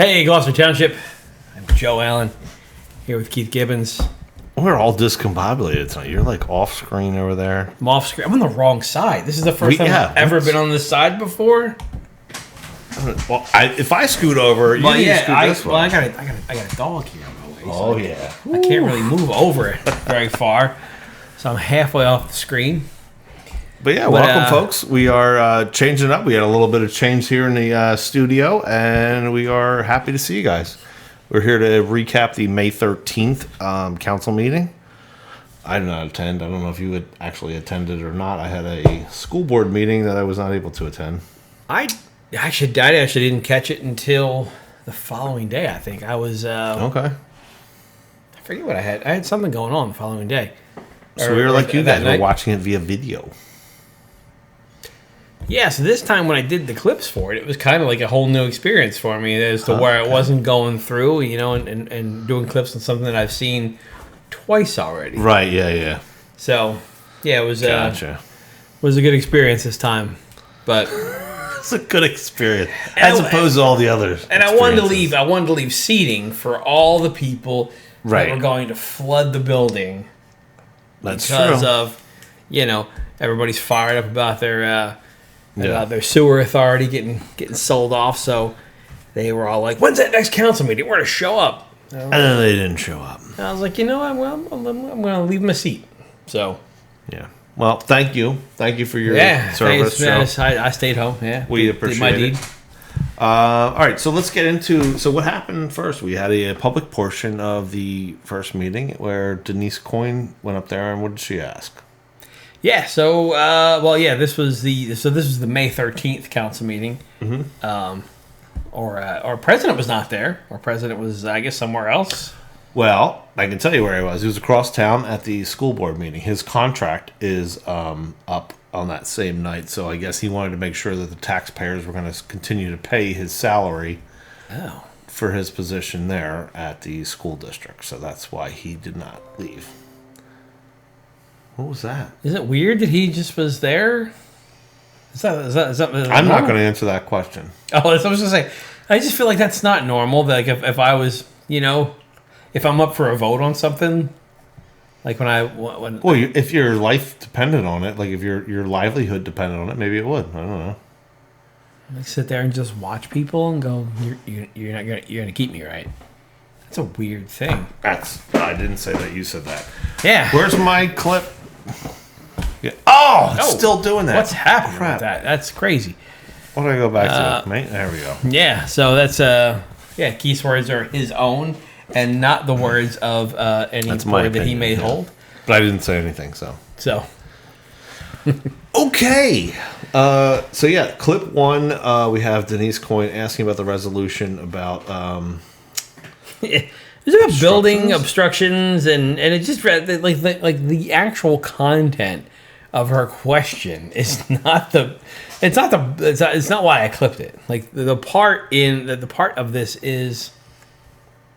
Hey, Gloucester Township. I'm Joe Allen, here with Keith Gibbons. We're all discombobulated tonight. You're like off screen over there. I'm off screen. I'm on the wrong side. This is the first time I've ever been on this side before. Well, if I scoot over, you need to scoot this way. Well, I got a dog here on my way. Oh, yeah. I can't really move over it very far, so I'm halfway off the screen. But welcome, folks. We are changing up. We had a little bit of change here in the studio, and we are happy to see you guys. We're here to recap the May 13th council meeting. I did not attend. I don't know if you had actually attended or not. I had a school board meeting that I was not able to attend. I actually didn't catch it until the following day, I think. I was... okay. I forget what I had. I had something going on the following day. So we were like you guys. We're watching it via video. Yeah, so this time when I did the clips for it, it was kind of like a whole new experience for me as to where I wasn't going through, and doing clips on something that I've seen twice already. Right, yeah. So, yeah, it was gotcha. Was a good experience this time. But it's a good experience as opposed to all the others. And I wanted to leave seating for all the people that were going to flood the building. That's because true. of, everybody's fired up about their sewer authority getting sold off, so they were all like, when's that next council meeting? We're going to show up. And then they didn't show up. I was like, you know what? Well, I'm going to leave them a seat. So, yeah. Well, thank you. Thank you for your service. Thanks, I stayed home. Yeah, we appreciate did my deed. All right, so let's get into... So what happened first? We had a public portion of the first meeting where Denise Coyne went up there, and what did she ask? Yeah, so this was the May 13th council meeting. Mm-hmm. Our president was not there. Our president was, I guess, somewhere else. Well, I can tell you where he was. He was across town at the school board meeting. His contract is up on that same night, so I guess he wanted to make sure that the taxpayers were going to continue to pay his salary for his position there at the school district. So that's why he did not leave. What was that? Is it weird that he just was there? Is that I'm not going to answer that question. Oh, I was going to say, I just feel like that's not normal. Like if I was, if I'm up for a vote on something, like if your life depended on it, like if your livelihood depended on it, maybe it would. I don't know. Like sit there and just watch people and go, you're gonna keep me, right? That's a weird thing. I didn't say that. You said that. Yeah. Where's my clip? Yeah. Oh, it's still doing that. What's happening with that? That's crazy. What do I go back to? Mate? There we go. Yeah. So that's Keith's words are his own and not the words of any board that he may hold. But I didn't say anything. So. Okay. Clip one. We have Denise Coyne asking about the resolution about. It's about building obstructions, and it just like the actual content of her question is not it's not why I clipped it. Like the part of this is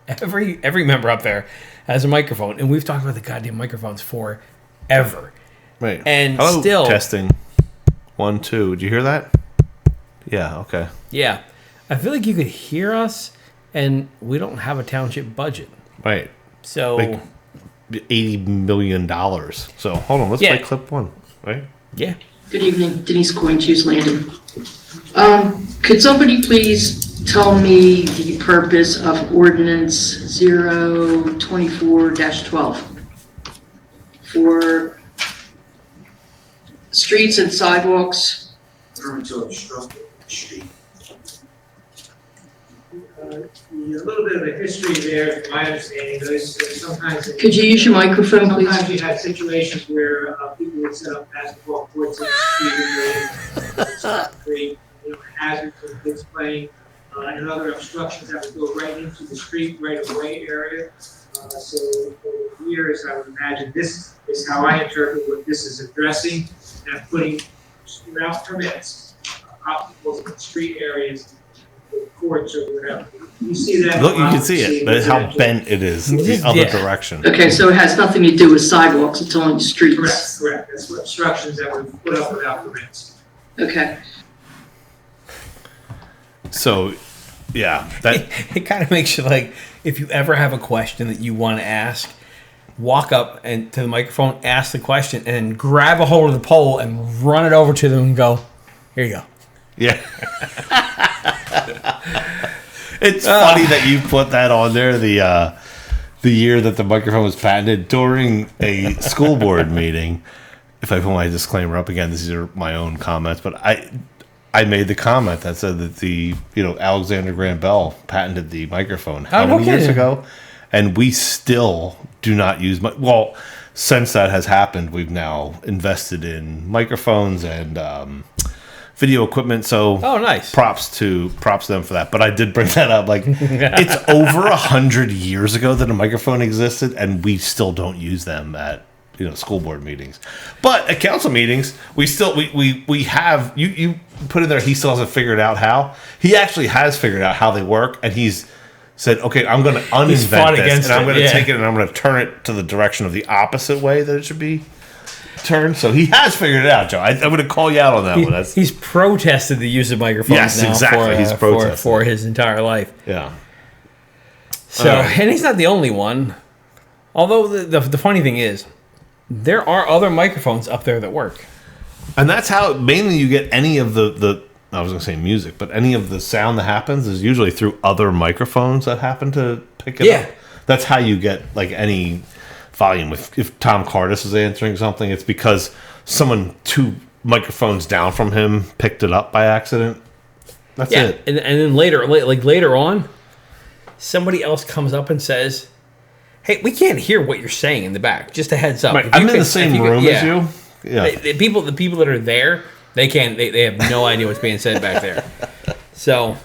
every member up there has a microphone, and we've talked about the goddamn microphones forever. Right. And hello, still testing 1 2. Did you hear that? Yeah. Okay. Yeah, I feel like you could hear us. And we don't have a township budget. Right. So... like $80 million. So, hold on. Let's play clip one. Right? Yeah. Good evening. Denise Coyne, Hughes Landon. Could somebody please tell me the purpose of Ordinance 024-12 for streets and sidewalks? To obstruct the street. A little bit of a history there, from my understanding. Sometimes. Could you use your microphone, please? Sometimes you had situations where people would set up basketball courts in the street, hazards of kids playing, and other obstructions that would go right into the street right-of-way area. So over the years, I would imagine this is how I interpret what this is addressing, and putting without permits obstacles in street areas. Courts or whatever. You see that? Look, you can see it, but how bent it is the other direction. Okay, so it has nothing to do with sidewalks, it's only streets. Correct. That's what obstructions that were put up without permits. Okay. So Yeah, that it kind of makes you like, if you ever have a question that you want to ask, walk up and to the microphone, ask the question, and then grab a hold of the pole and run it over to them and go, here you go. yeah. It's funny that you put that on there. The year that the microphone was patented during a school board meeting. If I put my disclaimer up again, these are my own comments, but I made the comment that said that Alexander Graham Bell patented the microphone how many years ago, and we still do not use well. Since that has happened, we've now invested in microphones and video equipment. So, nice. Props to them for that. But I did bring that up. Like, it's over 100 years ago that a microphone existed, and we still don't use them at school board meetings. But at council meetings, we still we have you put in there. He still hasn't figured out how. He actually has figured out how they work, and he's said, "Okay, I'm going to uninvent this, and I'm going to take it and I'm going to turn it to the direction of the opposite way that it should be turned." So he has figured it out, Joe. I'm going to call you out on that one. He's protested the use of microphones. Yes, now exactly. He's protested for his entire life. Yeah. So, and he's not the only one. Although the funny thing is, there are other microphones up there that work. And that's how mainly you get any of the I was going to say music, but any of the sound that happens is usually through other microphones that happen to pick it up. That's how you get like any volume. If Tom Cardis is answering something, it's because someone 2 microphones down from him picked it up by accident. That's it. And then later on, somebody else comes up and says, "Hey, we can't hear what you're saying in the back. Just a heads up." Right. I'm in the same room as you. Yeah. The people that are there, they can't. They have no idea what's being said back there. So.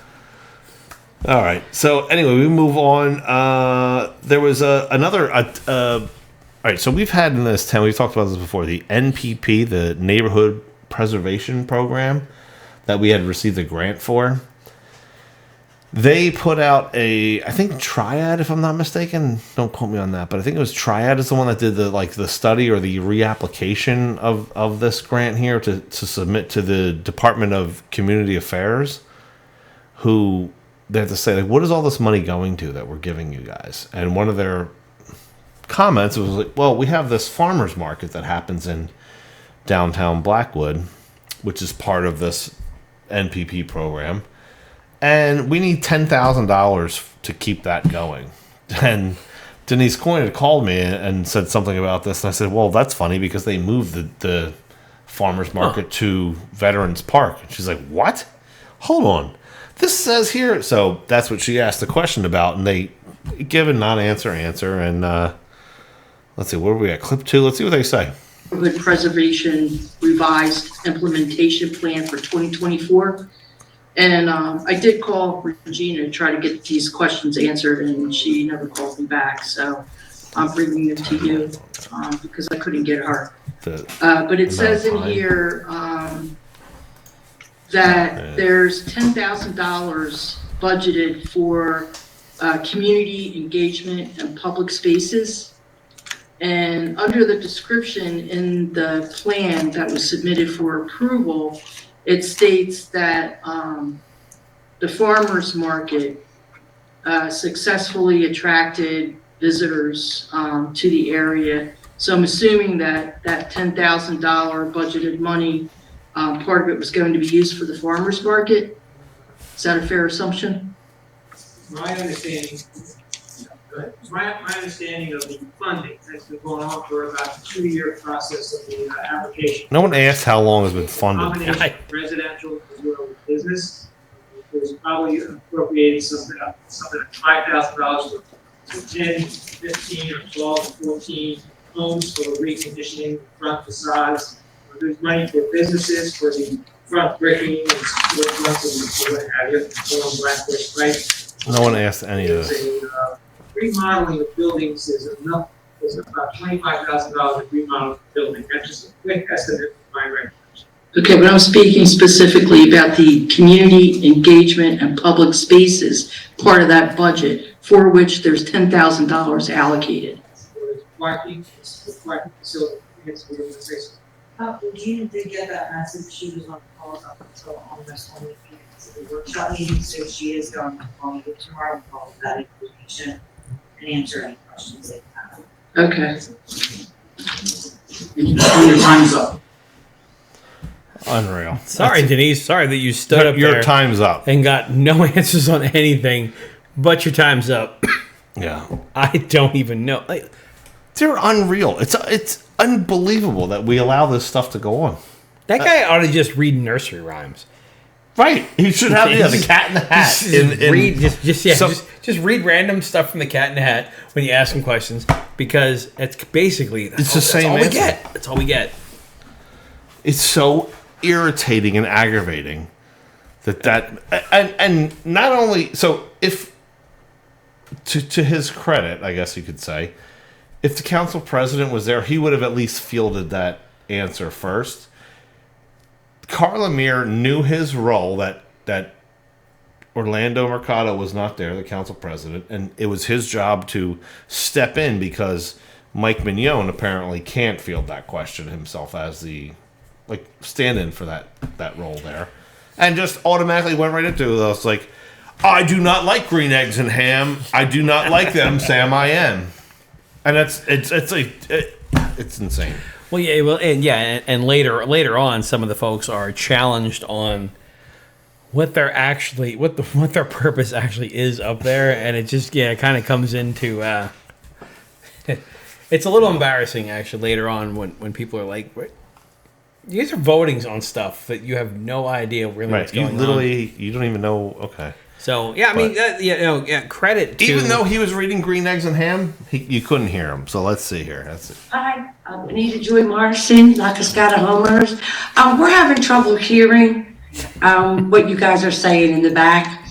All right. So anyway, we move on. There was another. All right. So we've had in this town. We've talked about this before. The NPP, the Neighborhood Preservation Program, that we had received a grant for. They put out I think Triad, if I'm not mistaken. Don't quote me on that, but I think it was Triad is the one that did the study or the reapplication of this grant here to submit to the Department of Community Affairs, who they have to say, like, what is all this money going to that we're giving you guys? And one of their comments was like, well, we have this farmers market that happens in downtown Blackwood, which is part of this NPP program. And we need $10,000 to keep that going. And Denise Coyne had called me and said something about this. And I said, well, that's funny because they moved the farmer's market to Veterans Park. And she's like, what? Hold on. This says here. So that's what she asked the question about. And they give a non-answer answer. And let's see, where are we at? Clip 2. Let's see what they say. Neighborhood Preservation Revised Implementation Plan for 2024. And I did call Regina to try to get these questions answered, and she never called me back. So I'm bringing it to you because I couldn't get her. But it says in here that there's $10,000 budgeted for community engagement and public spaces. And under the description in the plan that was submitted for approval, it states that the farmers market successfly attracted visitors to the area. So I'm assuming that $10,000 budgeted money, part of it was going to be used for the farmers market. Is that a fair assumption? My understanding of the funding has been going on for about a 2-year process of the application. No one asked how long it's been funded. Combination of residential as well as business. There's probably appropriated something like $5,000 for 10, 15, or 12, or 14 homes for reconditioning front facades. There's money for businesses for the front bricking and storefronts and what have you, on Blackbush, right? No one asked any of this. Remodeling of buildings is about $25,000 to remodel the building. That's just a quick estimate from my recollection. Okay, but I'm speaking specifically about the community engagement and public spaces part of that budget, for which there's $10,000 allocated. So there's parking, it's the parking facility, it's the organization. Regina did get that message. She was on call up until almost only the workshop meeting, so she is going to call you tomorrow with all of that information and answer any questions they have. Okay. Your time's up. Unreal. Sorry, Denise. Sorry that you stood up Your there time's up. and got no answers on anything, but your time's up. Yeah. I don't even know. Like, They're unreal. It's unbelievable that we allow this stuff to go on. that guy ought to just read nursery rhymes. Right. He should have the Cat in the Hat. Just read random stuff from the Cat in the Hat when you ask him questions, because it's basically It's the same That's all we answer. get. That's all we get. It's so irritating and aggravating and not only so, if to his credit, I guess you could say, if the council president was there, he would have at least fielded that answer first. Carlamere knew his role, that Orlando Mercado was not there, the council president, and it was his job to step in because Mike Mignon apparently can't field that question himself as the stand-in for that role there, and just automatically went right into those like, I do not like green eggs and ham. I do not like them. Sam, I am, and it's insane. Well, yeah, and later on, some of the folks are challenged on what their purpose actually is up there, and it just kind of comes into. It's a little embarrassing actually later on when people are like, what? You guys are voting on stuff that you have no idea really what's going on. You don't even know. Okay. So yeah, I mean, credit to, even though he was reading green eggs and ham, you couldn't hear him. So let's see here. That's it. Hi, I'm Anita Joy Morrison, La Cascata homeowners. We're having trouble hearing what you guys are saying in the back.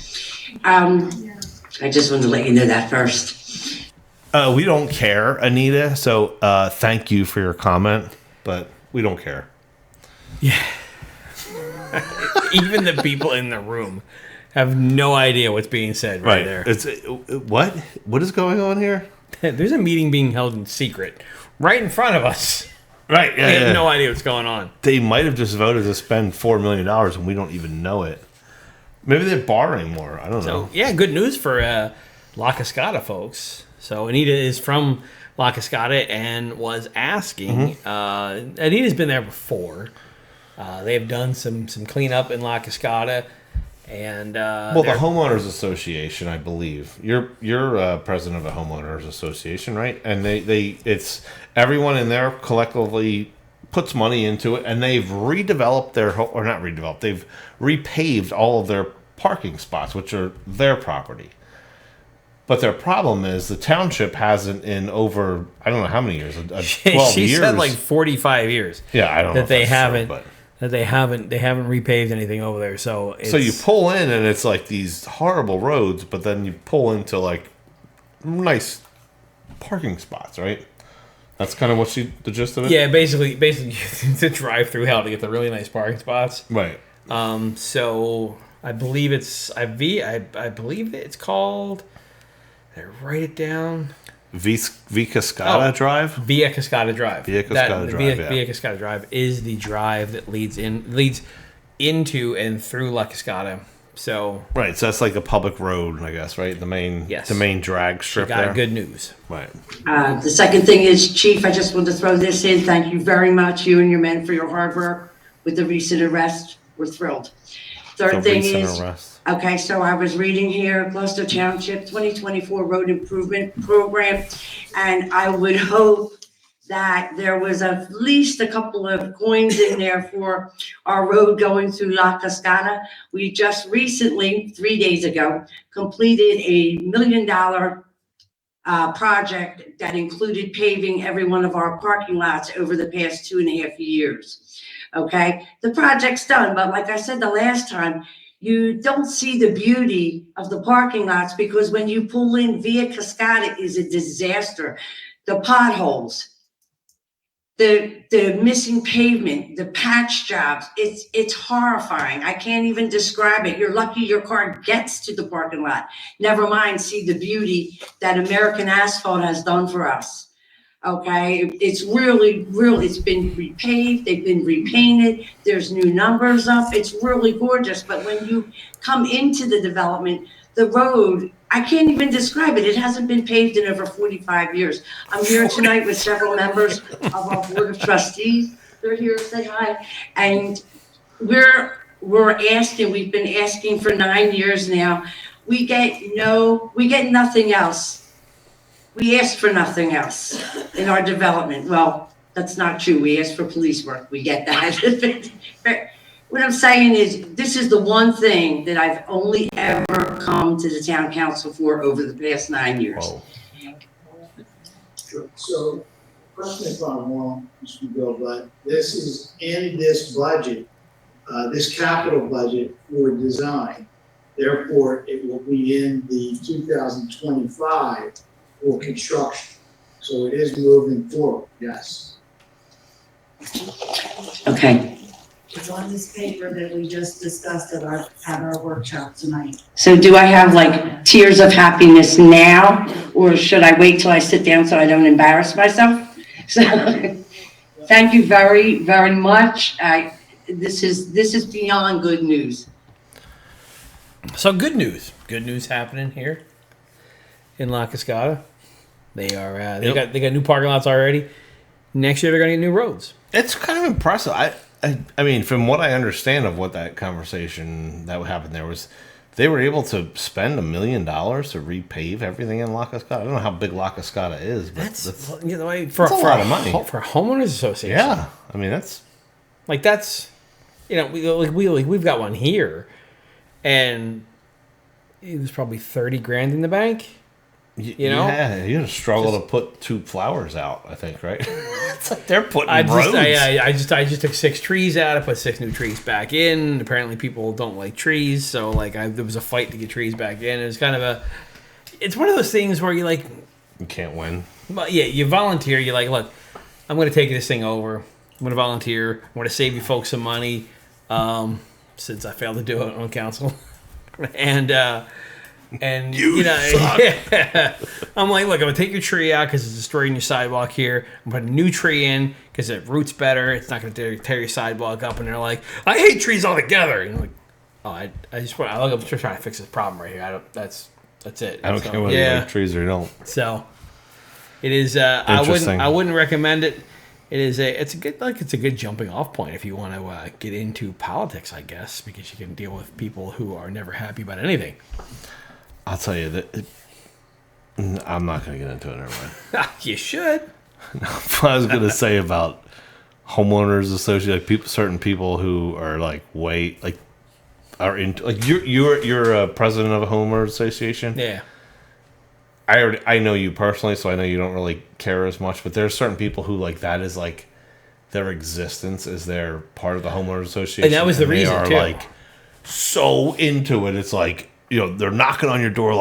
I just wanted to let you know that first. We don't care, Anita. So thank you for your comment, but we don't care. Yeah. Even the people in the room have no idea what's being said right there. It's what is going on here? There's a meeting being held in secret right in front of us. Right. Yeah, We have no idea what's going on. They might have just voted to spend $4 million and we don't even know it. Maybe they're borrowing more. I don't know. So yeah, good news for La Cascata folks. So Anita is from La Cascata and was asking. Anita's been there before. They've done some cleanup in La Cascata, and the homeowners association, I believe you're president of a homeowners association, right? And it's everyone in there collectively puts money into it, and they've redeveloped they've repaved all of their parking spots, which are their property. But their problem is the township hasn't in over, I don't know how many years, 12 she years. said like 45 years. Yeah, I don't know that they if that's haven't. true, but. That they haven't repaved anything over there. So You pull in and it's like these horrible roads, but then you pull into like nice parking spots, right? That's kind of the gist of it. Yeah, basically to drive through hell to get the really nice parking spots. Right. So I believe I believe it's called. I write it down. Via Cascata Drive? Via Cascata Drive. Via Cascata Drive, Via Cascata Drive is the drive that leads into and through La Cascata. So right, so that's like a public road, I guess, right? The main drag strip there. Good news. Right. The second thing is, Chief, I just wanted to throw this in. Thank you very much, you and your men, for your hard work with the recent arrest. We're thrilled. Third thing is, okay, so I was reading here, Gloucester Township 2024 Road Improvement Program, and I would hope that there was at least a couple of coins in there for our road going through La Cascata. We just recently, 3 days ago, completed a $1 million project that included paving every one of our parking lots over the past 2.5 years. Okay, the project's done, but like I said the last time, you don't see the beauty of the parking lots because when you pull in, Via Cascata is a disaster. The potholes, the missing pavement, the patch jobs, it's horrifying. I can't even describe it. You're lucky your car gets to the parking lot. Never mind see the beauty that American Asphalt has done for us. Okay, it's really, it's been repaved, they've been repainted, there's new numbers up, it's really gorgeous, but when you come into the development, the road, I can't even describe it, it hasn't been paved in over 45 years. I'm here tonight with several members of our Board of Trustees, they're here to say hi, and we're asking, we've been asking for 9 years now, we get nothing else. We ask for nothing else in our development. Well, that's not true. We ask for police work. We get that. But what I'm saying is, this is the one thing that I've only ever come to the town council for over the past 9 years. Whoa. Sure. So, correct me if I'm wrong, Mr. Bill, but this is in this budget, this capital budget for design. Therefore, it will be in the 2025 for construction. So it is moving forward, yes. Okay. It's on this paper that we just discussed at our workshop tonight. So do I have like tears of happiness now, or should I wait till I sit down so I don't embarrass myself? So, thank you very, very much. This is beyond good news. So good news happening here in La Cascata. They are they got new parking lots already. Next year they're gonna get new roads. It's kind of impressive. I mean, from what I understand of what that conversation that happened there was, they were able to spend $1 million to repave everything in La Cascata. I don't know how big La Cascata is, but that's for a lot of money for a homeowners association. Yeah, I mean that's we've got one here, and it was probably $30,000 in the bank. You know, yeah, you had to struggle to put 2 flowers out. I think, right? It's like they're putting roads. I just took 6 trees out. I put 6 new trees back in. Apparently, people don't like trees, so there was a fight to get trees back in. It was kind of it's one of those things where you can't win. But yeah, you volunteer. You're like, look, I'm going to take this thing over. I'm going to volunteer. I'm going to save you folks some money, since I failed to do it on council, and you know, yeah. I'm like, look, I'm gonna take your tree out because it's destroying your sidewalk here. I'm putting a new tree in because it roots better. It's not gonna tear your sidewalk up. And they're like, I hate trees altogether. And I'm like, oh, I'm just trying to fix this problem right here. That's it. I don't care whether you like trees or you don't. So it is. I wouldn't recommend it. It's a good jumping off point if you want to get into politics, I guess, because you can deal with people who are never happy about anything. I'll tell you that I'm not going to get into it. Never mind. You should. No, I was going to say about homeowners association, certain people who are are into you're a president of a homeowners association. Yeah. I know you personally, so I know you don't really care as much. But there's certain people who that is their existence is their part of the homeowners association, and that was the reason too. They are so into it. It's they're knocking on your door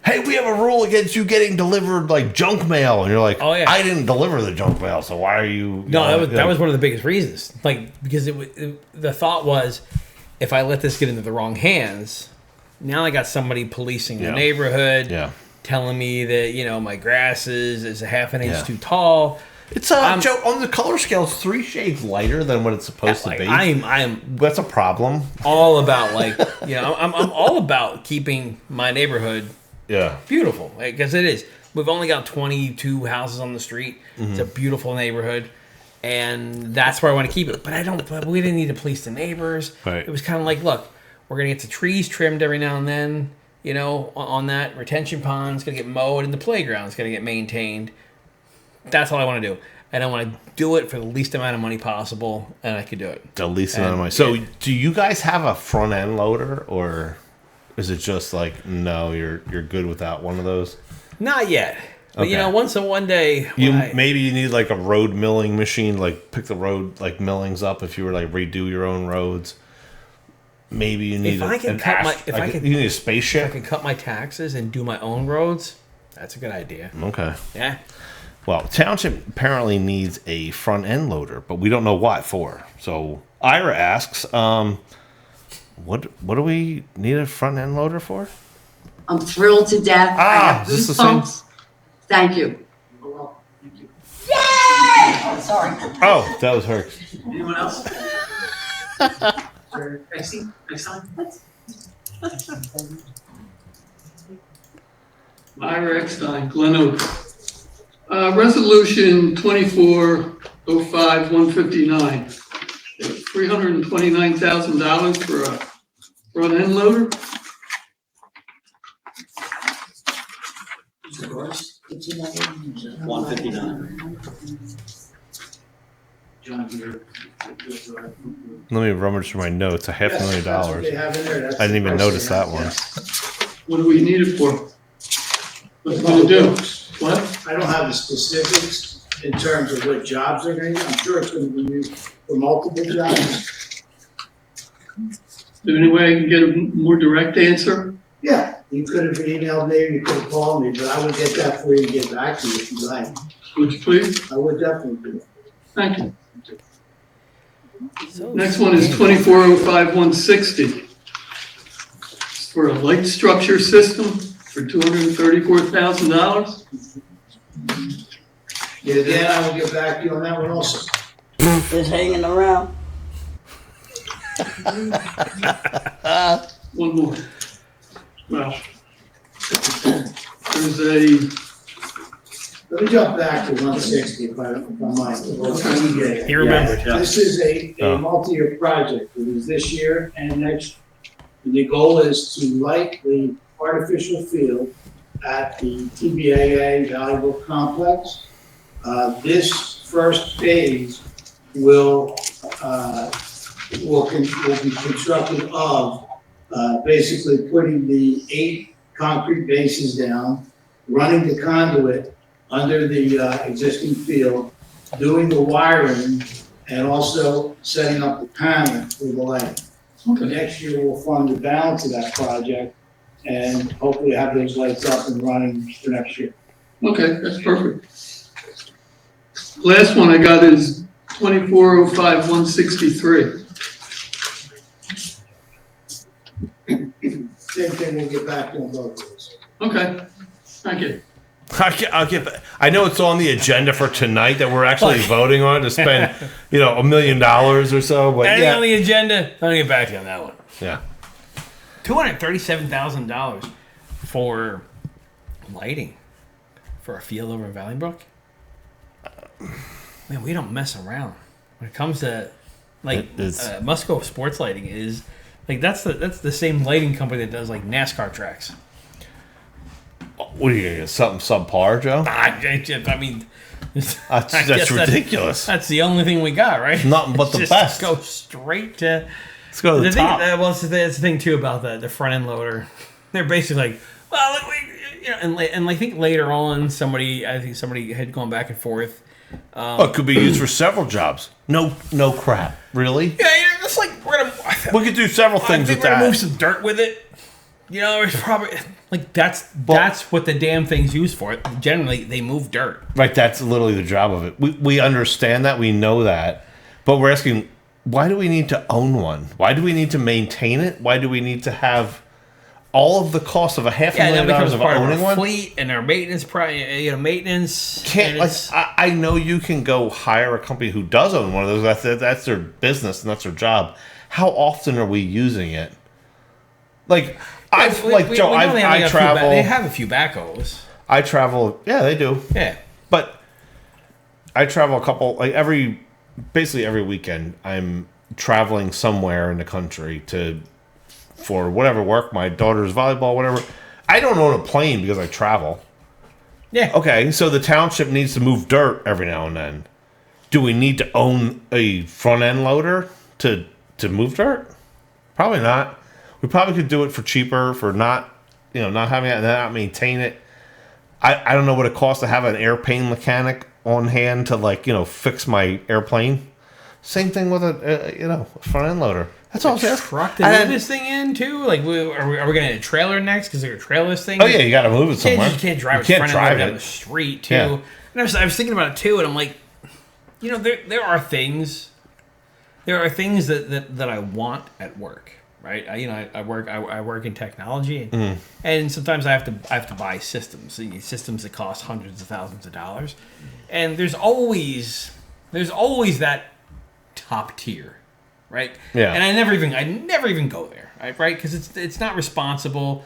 hey, we have a rule against you getting delivered junk mail. And you're like, oh, yeah. I didn't deliver the junk mail, so why are you... No, that was one of the biggest reasons. Because the thought was, if I let this get into the wrong hands, now I got somebody policing the neighborhood, telling me that, my grass is a half an inch too tall. It's Joe, on the color scale, it's 3 shades lighter than what it's supposed to be. That's a problem. All about I'm all about keeping my neighborhood beautiful, because it is. We've only got 22 houses on the street. Mm-hmm. It's a beautiful neighborhood, and that's where I want to keep it. But we didn't need to police the neighbors. Right. It was kind of look, we're gonna get the trees trimmed every now and then. On that retention pond's gonna get mowed, and the playground's gonna get maintained. That's all I want to do. And I want to do it for the least amount of money possible, and I could do it. The least amount of money. So, do you guys have a front end loader, or is it just no, you're good without one of those? Not yet. But one day, maybe you need a road milling machine, pick the road millings up if you were redo your own roads. Maybe you need you need a spaceship. If I can cut my taxes and do my own roads, that's a good idea. Okay. Yeah. Well, Township apparently needs a front end loader, but we don't know what for. So Ira asks, what do we need a front end loader for? I'm thrilled to death. I have is this the goosebumps. Thank you. Well, thank you. Oh, sorry. Oh, that was her. Anyone else? Next time. Ira Eckstein, Glen Oak. Resolution 2405-159. $329,000 for a front end loader. Let me rummage through my notes. $500,000. That's what they have in there. That's I didn't even the notice that pricing. one. What do we need it for? What's it gonna do? What? I don't have the specifics in terms of what jobs they're gonna use. I'm sure it's gonna be used for multiple jobs. Is there any way I can get a more direct answer? Yeah, you could have emailed me, you could have called me, but I would get that for you and get back to you if you like. Would you please? I would definitely do it. Thank you. Next one is 2405-160. It's for a light structure system for $234,000. Yeah, then I will get back to you on that one also. Just hanging around. One more. Well, there's a, Let me jump back to 160 if I might. He remembered. This is a multi-year project. It is this year and next. And the goal is to light the artificial field at the TBAA Valleybrook complex. This first phase will be constructed of basically putting the 8 concrete bases down, running the conduit under the existing field, doing the wiring, and also setting up the panel for the lighting. okay, Next year, we'll fund the balance of that project and hopefully have those lights up and running for next year. okay, that's perfect. Last one I got is 2405-163. Same thing, we'll get back to on both of those. Okay, thank you. I'll get. I know it's on the agenda for tonight that we're actually voting on to spend, $1 million or so. But Anything yeah, on the agenda? I'll get back to you on that one. yeah. $237,000 for lighting for a field over in Valleybrook. Man, we don't mess around when it comes to Musco Sports Lighting is like that's the same lighting company that does like NASCAR tracks. What are you gonna get? Something subpar, Joe? I mean, That's ridiculous. That's the only thing we got, right? Nothing but the Just best. Go straight to. Let's go to the top. That's the thing too about the front end loader. They're basically like, well, and I think later on somebody had gone back and forth. It could be used for several jobs. No crap. Really? Yeah, it's like We could do several things with we're gonna that. move some dirt with it. It's probably like that's what the damn thing's used for. Generally, they move dirt. Right, that's literally the job of it. We understand that, we know that, but we're asking, why do we need to own one? Why do we need to maintain it? Why do we need to have all of the cost of $500,000 of owning one? Fleet and our maintenance, maintenance. I know you can go hire a company who does own one of those. That's their business and that's their job. How often are we using it? Like I travel. They have a few backhoes. I travel. Yeah, they do. Yeah, but I travel basically every weekend. I'm traveling somewhere in the country for whatever work, my daughter's volleyball, whatever. I don't own a plane because I travel. Yeah. Okay, so the township needs to move dirt every now and then. Do we need to own a front end loader to move dirt? Probably not. We probably could do it for cheaper, for not having it and not maintain it. I don't know what it costs to have an airplane mechanic on hand to fix my airplane. Same thing with a front end loader. That's all. Truck to move this thing in too. Like, are we going to need a trailer next? Because they're a trailer this thing. Oh yeah, you got to move it somewhere. You can't drive it down the street too. Yeah. And I was thinking about it too, and I'm like, there are things that I want at work. Right, I work in technology, and sometimes I have to buy systems that cost hundreds of thousands of dollars, and there's always there's always that top tier, right? Yeah. And I never even go there, right? Because it's not responsible,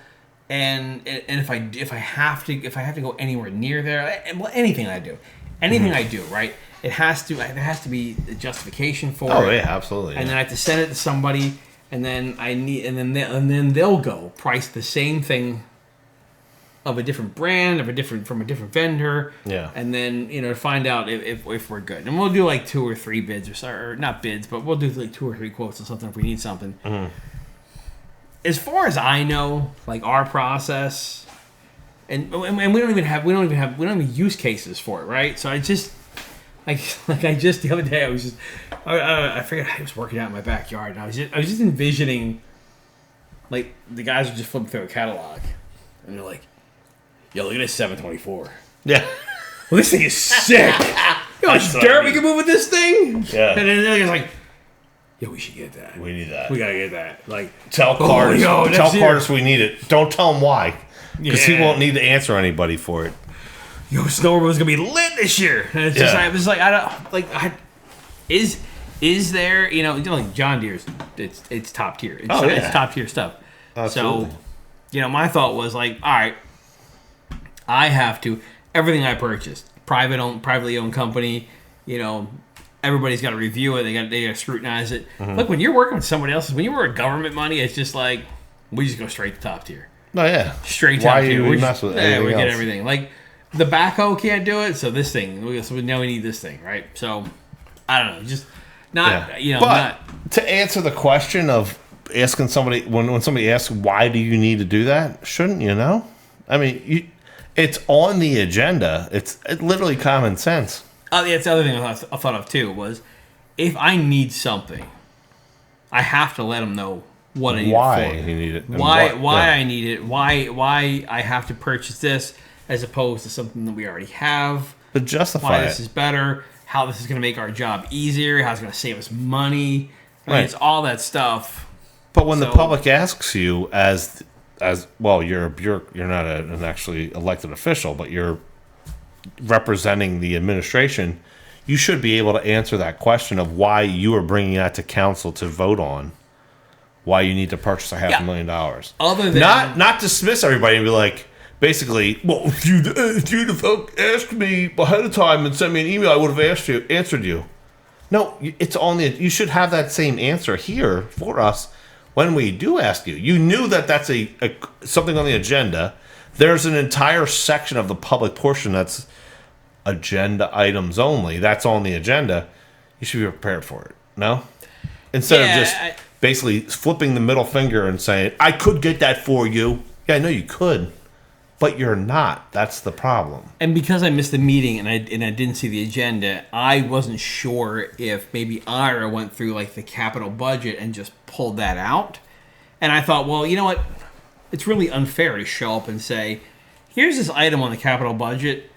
and if I have to go anywhere near there, well, anything I do, right? There has to be a justification for it. Oh yeah, absolutely. And then I have to send it to somebody, and then then they'll go price the same thing of a different brand, from a different vendor. Yeah. And then to find out if we're good, and we'll do like 2 or 3 bids, or not bids, but we'll do like 2 or 3 quotes or something if we need something. Mm-hmm. As far as I know, like our process, and we don't even use cases for it, right? So I just. I just the other day I figured I was working out in my backyard, and I was just envisioning, like, the guys would just flip through a catalog, and they're like, "Yo, look at this 724. Yeah. Well, this thing is sick. You know how much dirt we can move with this thing." Yeah. And then they're like, "Yo, we should get that. We need that. We gotta get that." Like, Tell Cardis we need it. Don't tell him why, because he won't need to answer anybody for it. Yo, Snowmobile's gonna be lit this year. And it's just, I was like, is there, like John Deere's, it's top tier. It's top tier stuff. Absolutely. So, my thought was like, all right, I have to, everything I purchased, privately owned company, everybody's got to review it. They got to scrutinize it. Mm-hmm. Look, when you're working with somebody else's, when you work with government money, it's just like, we just go straight to top tier. Oh yeah, straight top tier. Why you mess with anything we else? Get everything. Like, the backhoe can't do it, so this thing. So now we need this thing, right? So, I don't know. Just not, But to answer the question of asking somebody, when somebody asks, why do you need to do that? Shouldn't you know? I mean, it's on the agenda. It's literally common sense. That's the other thing I thought of, too, was if I need something, I have to let them know what I need why it for. You need it. Why I need it. Why I have to purchase this, as opposed to something that we already have. But justify why this is better, how this is going to make our job easier, how it's going to save us money. I mean, it's all that stuff. But when the public asks you, as well, you're not an actually elected official, but you're representing the administration, you should be able to answer that question of why you are bringing that to council to vote on. Why you need to purchase $500,000. Other than not dismiss everybody and be like, basically, well, if you'd have asked me ahead of time and sent me an email, I would have answered you. No, it's you should have that same answer here for us when we do ask you. You knew that that's something on the agenda. There's an entire section of the public portion that's agenda items only. That's on the agenda. You should be prepared for it. No? Instead of just basically flipping the middle finger and saying, I could get that for you. Yeah, I know you could. But you're not. That's the problem. And because I missed the meeting and I didn't see the agenda, I wasn't sure if maybe Ira went through like the capital budget and just pulled that out. And I thought, well, you know what? It's really unfair to show up and say, here's this item on the capital budget.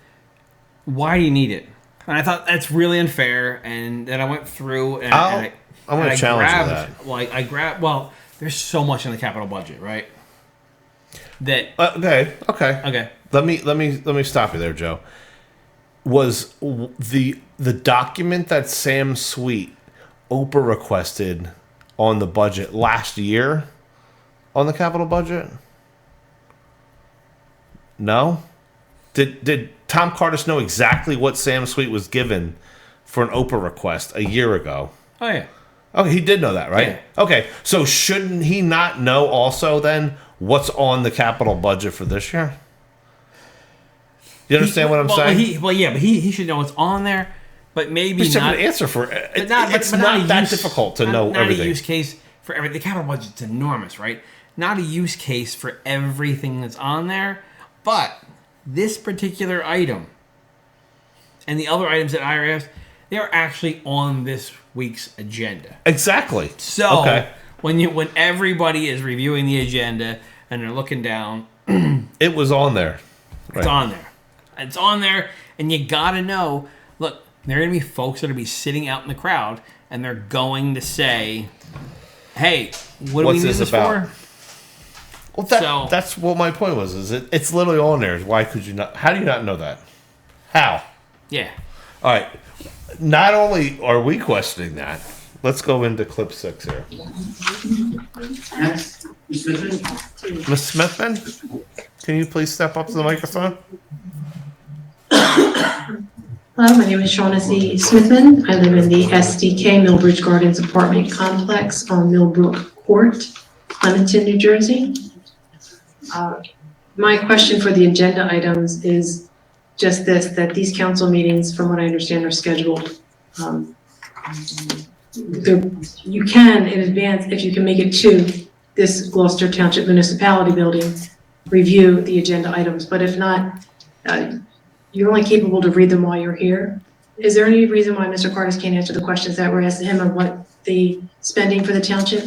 Why do you need it? And I thought that's really unfair. And then I went through and I'm going to challenge that. Well, there's so much in the capital budget, right? That okay. Let me stop you there, Joe. Was the document that Sam Sweet Oprah requested on the budget last year on the capital budget? No. Did Tom Cardis know exactly what Sam Sweet was given for an Oprah request a year ago? Oh yeah. Oh, he did know that, right? Yeah. Okay, so shouldn't he not know also then what's on the capital budget for this year? You understand what I'm saying? He should know what's on there, but maybe not. Have an answer for it. It's not that difficult to know everything. Not a use case for everything. The capital budget's enormous, right? Not a use case for everything that's on there, but this particular item and the other items that I asked, they are actually on this week's agenda. Exactly. So when everybody is reviewing the agenda and they're looking down, it was on there. It's on there. It's on there, and you gotta know. Look, there are gonna be folks that are gonna be sitting out in the crowd, and they're going to say, "Hey, what do we need this about? For?" Well, that's what my point was. Is it's literally on there. Why could you not? How do you not know that? How? Yeah. All right. Not only are we questioning that, let's go into clip 6 here. Next, Ms. Smithman. Ms. Smithman, can you please step up to the microphone? Hello, my name is Shaughnessy Smithman. I live in the SDK Millbridge Gardens apartment complex on Millbrook Court, Clementon, New Jersey. My question for the agenda items is just this, that these council meetings, from what I understand, are scheduled. You can, in advance, if you can make it to this Gloucester Township Municipality building, review the agenda items, but if not, you're only capable to read them while you're here. Is there any reason why Mr. Cardis can't answer the questions that were asked to him on what the spending for the township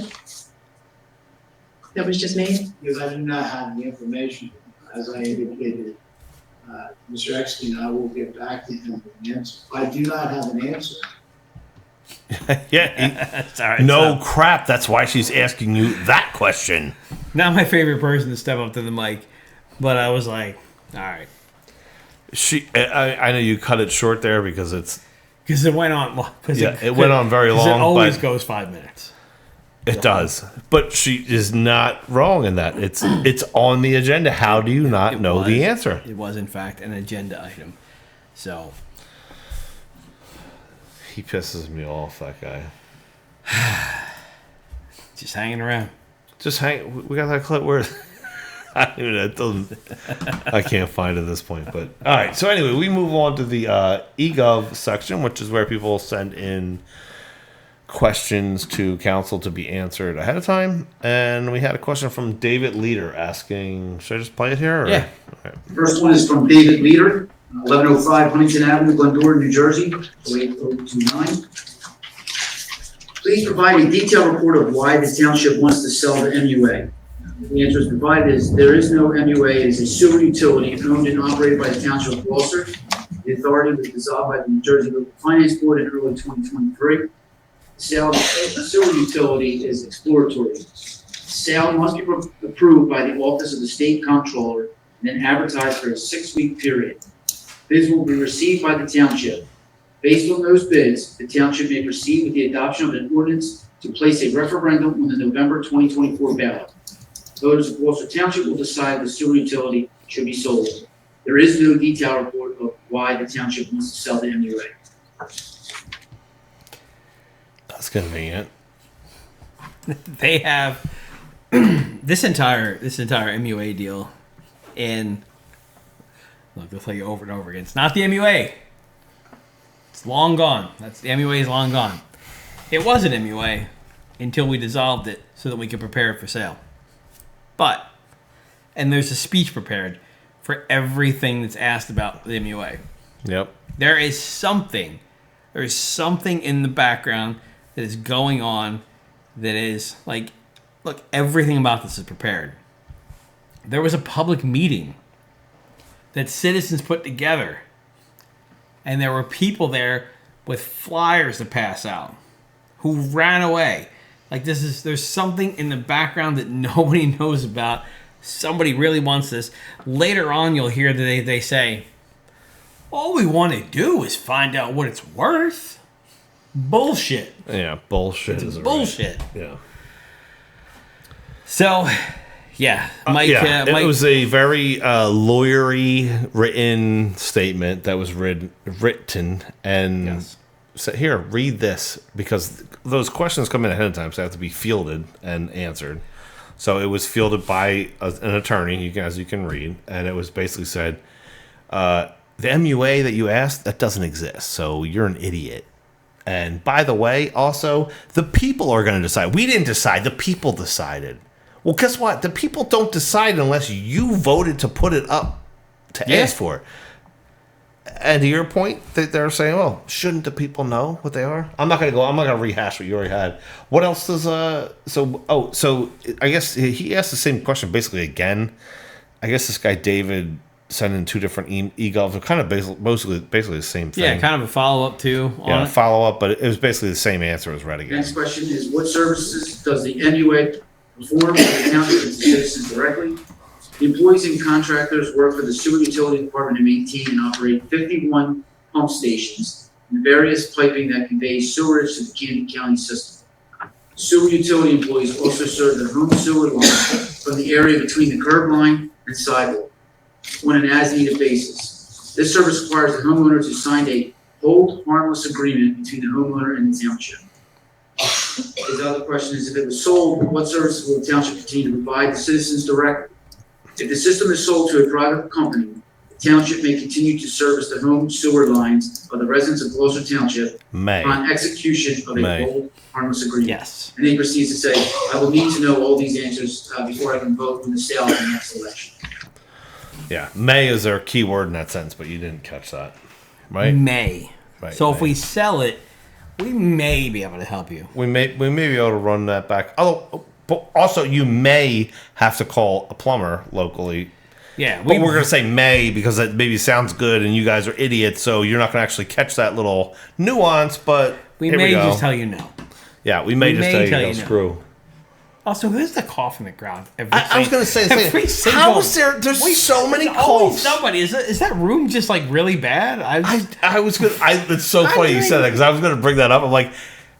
that was just made? Because I do not have the information, as I indicated. Mr. Eckstein, I will get back to him with an answer. I do not have an answer. Yeah. Sorry, no crap. That's why she's asking you that question. Not my favorite person to step up to the mic, but I was like, all right. I know you cut it short there because it went on. It went on very long. It always goes 5 minutes. It does, but she is not wrong in that. It's on the agenda. How do you not know the answer? It was in fact an agenda item. So he pisses me off. That guy. Just hanging around. We got that clip where. I can't find it at this point, but all right. So anyway, we move on to the eGov section, which is where people send in questions to council to be answered ahead of time. And we had a question from David Leader asking, should I just play it here? Or? Yeah. Okay. First one is from David Leader, 1105 Huntington Avenue, Glendora, New Jersey, 08029. Please provide a detailed report of why the township wants to sell the MUA. The answer is provided is there is no MUA. It is a sewer utility owned and operated by the Township of Gloucester. The authority was dissolved by the New Jersey Local Finance Board in early 2023. The sale of the sewer utility is exploratory. The sale must be approved by the Office of the State Comptroller and then advertised for a 6-week period. Bids will be received by the Township. Based on those bids, the Township may proceed with the adoption of an ordinance to place a referendum on the November 2024 ballot. Voters of Gloucester Township will decide the sewer utility should be sold. There is no detailed report of why the township wants to sell the MUA. That's convenient. They have this entire MUA deal in. Look, they'll tell you over and over again. It's not the MUA. It's long gone. The MUA is long gone. It was an MUA until we dissolved it so that we could prepare it for sale. And there's a speech prepared for everything that's asked about the MUA. Yep. There is something in the background that is going on that is like, look, everything about this is prepared. There was a public meeting that citizens put together, and there were people there with flyers to pass out who ran away. Like there's something in the background that nobody knows about. Somebody really wants this. Later on, you'll hear that they say, all we want to do is find out what it's worth. Bullshit. Yeah, bullshit. It's bullshit. Right. Yeah. So, yeah. Mike, it was a very lawyery written statement that was written and... Yes. So here, read this, because those questions come in ahead of time, so they have to be fielded and answered. So it was fielded by an attorney, as you can read, and it was basically said, the MUA that you asked, that doesn't exist, so you're an idiot. And by the way, also, the people are going to decide. We didn't decide, the people decided. Well, guess what? The people don't decide unless you voted to put it up to ask for it. And to your point, they're saying, "Well, shouldn't the people know what they are?" I'm not going to rehash what you already had. What else does So I guess he asked the same question basically again. I guess this guy David sent in two different e-golf, kind of basically the same thing. Yeah, kind of a follow up too. Follow up, but it was basically the same answer as read again. Next question is: what services does the MUA perform for the township and citizens directly? The employees and contractors work for the sewer utility department and maintain and operate 51 pump stations and various piping that conveys sewerage to the Camden County system. Sewer utility employees also serve the home sewer line from the area between the curb line and sidewalk on an as-needed basis. This service requires the homeowner to sign a hold harmless agreement between the homeowner and the township. His other question is, if it was sold, what services will the township continue to provide the citizens directly? If the system is sold to a private company, the township may continue to service the home sewer lines of the residents of Gloucester Township upon execution of a hold harmless agreement. Yes. And then he proceeds to say, I will need to know all these answers before I can vote on the sale of the next election. Yeah, may is their key word in that sentence, but you didn't catch that, right? May. Right. So may. if we sell it, we may be able to help you. We may be able to run that back. Although, but also you may have to call a plumber locally. Yeah, but we're gonna say may because that maybe sounds good, and you guys are idiots, so you're not gonna actually catch that little nuance. But we may just tell you no. Yeah, we may just tell you no. Screw. Also, who's the cough in the ground? I was going to say the same. How is there? There's so many coughs. Somebody is that room just like really bad? I was going. It's so funny you said that because I was going to bring that up. I'm like,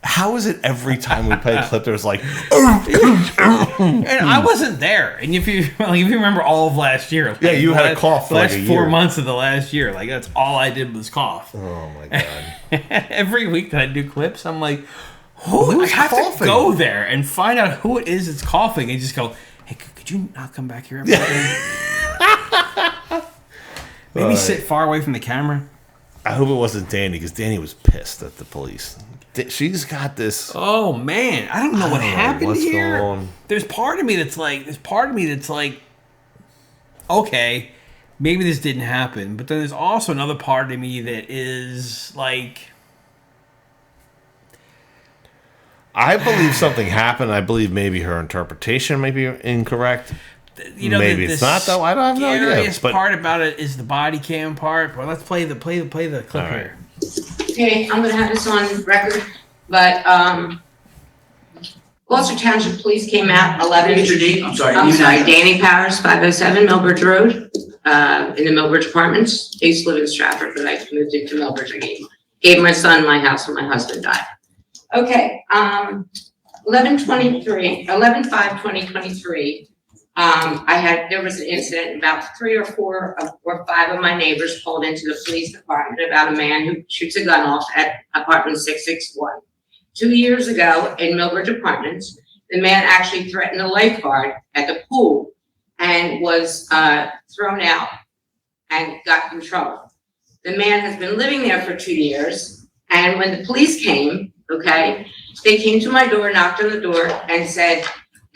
how is it every time we play a clip? There's like, and I wasn't there. And if you remember all of last year, like, yeah, you had a cough. The last 4 months of the last year, like that's all I did was cough. Oh my god! Every week that I do clips, I'm like. I have coughing? To go there and find out who it is that's coughing and just go, hey, could you not come back here? Maybe sit far away from the camera. I hope it wasn't Danny because Danny was pissed at the police. She's got this. Oh, man. I don't know what happened here. There's part of me that's like, okay, maybe this didn't happen. But then there's also another part of me that is like... I believe something happened. I believe maybe her interpretation may be incorrect. Maybe it's not though. I don't have no idea. The scariest part about it is the body cam part. Well, let's play the clip here. Okay, I'm gonna have this on record, but Gloucester Township Police came out 11. I'm sorry, Danny Powers, 507 Millbridge Road, in the Millbridge Apartments. I used to live in Stratford, but I moved into Millbridge. I gave my son my house when my husband died. Okay, 11/5/2023. There was an incident. About 3 or 4 or 5 of my neighbors called into the police department about a man who shoots a gun off at apartment 661. 2 years ago in Millbridge Apartments, the man actually threatened a lifeguard at the pool and was thrown out and got in trouble. The man has been living there for 2 years, and when the police came, okay, they came to my door, knocked on the door, and said,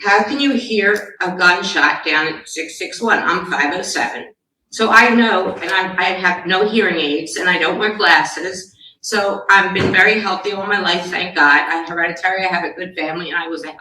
how can you hear a gunshot down at 661? I'm 507. So I know, and I have no hearing aids, and I don't wear glasses. So I've been very healthy all my life, thank God. I'm hereditary, I have a good family, and I was an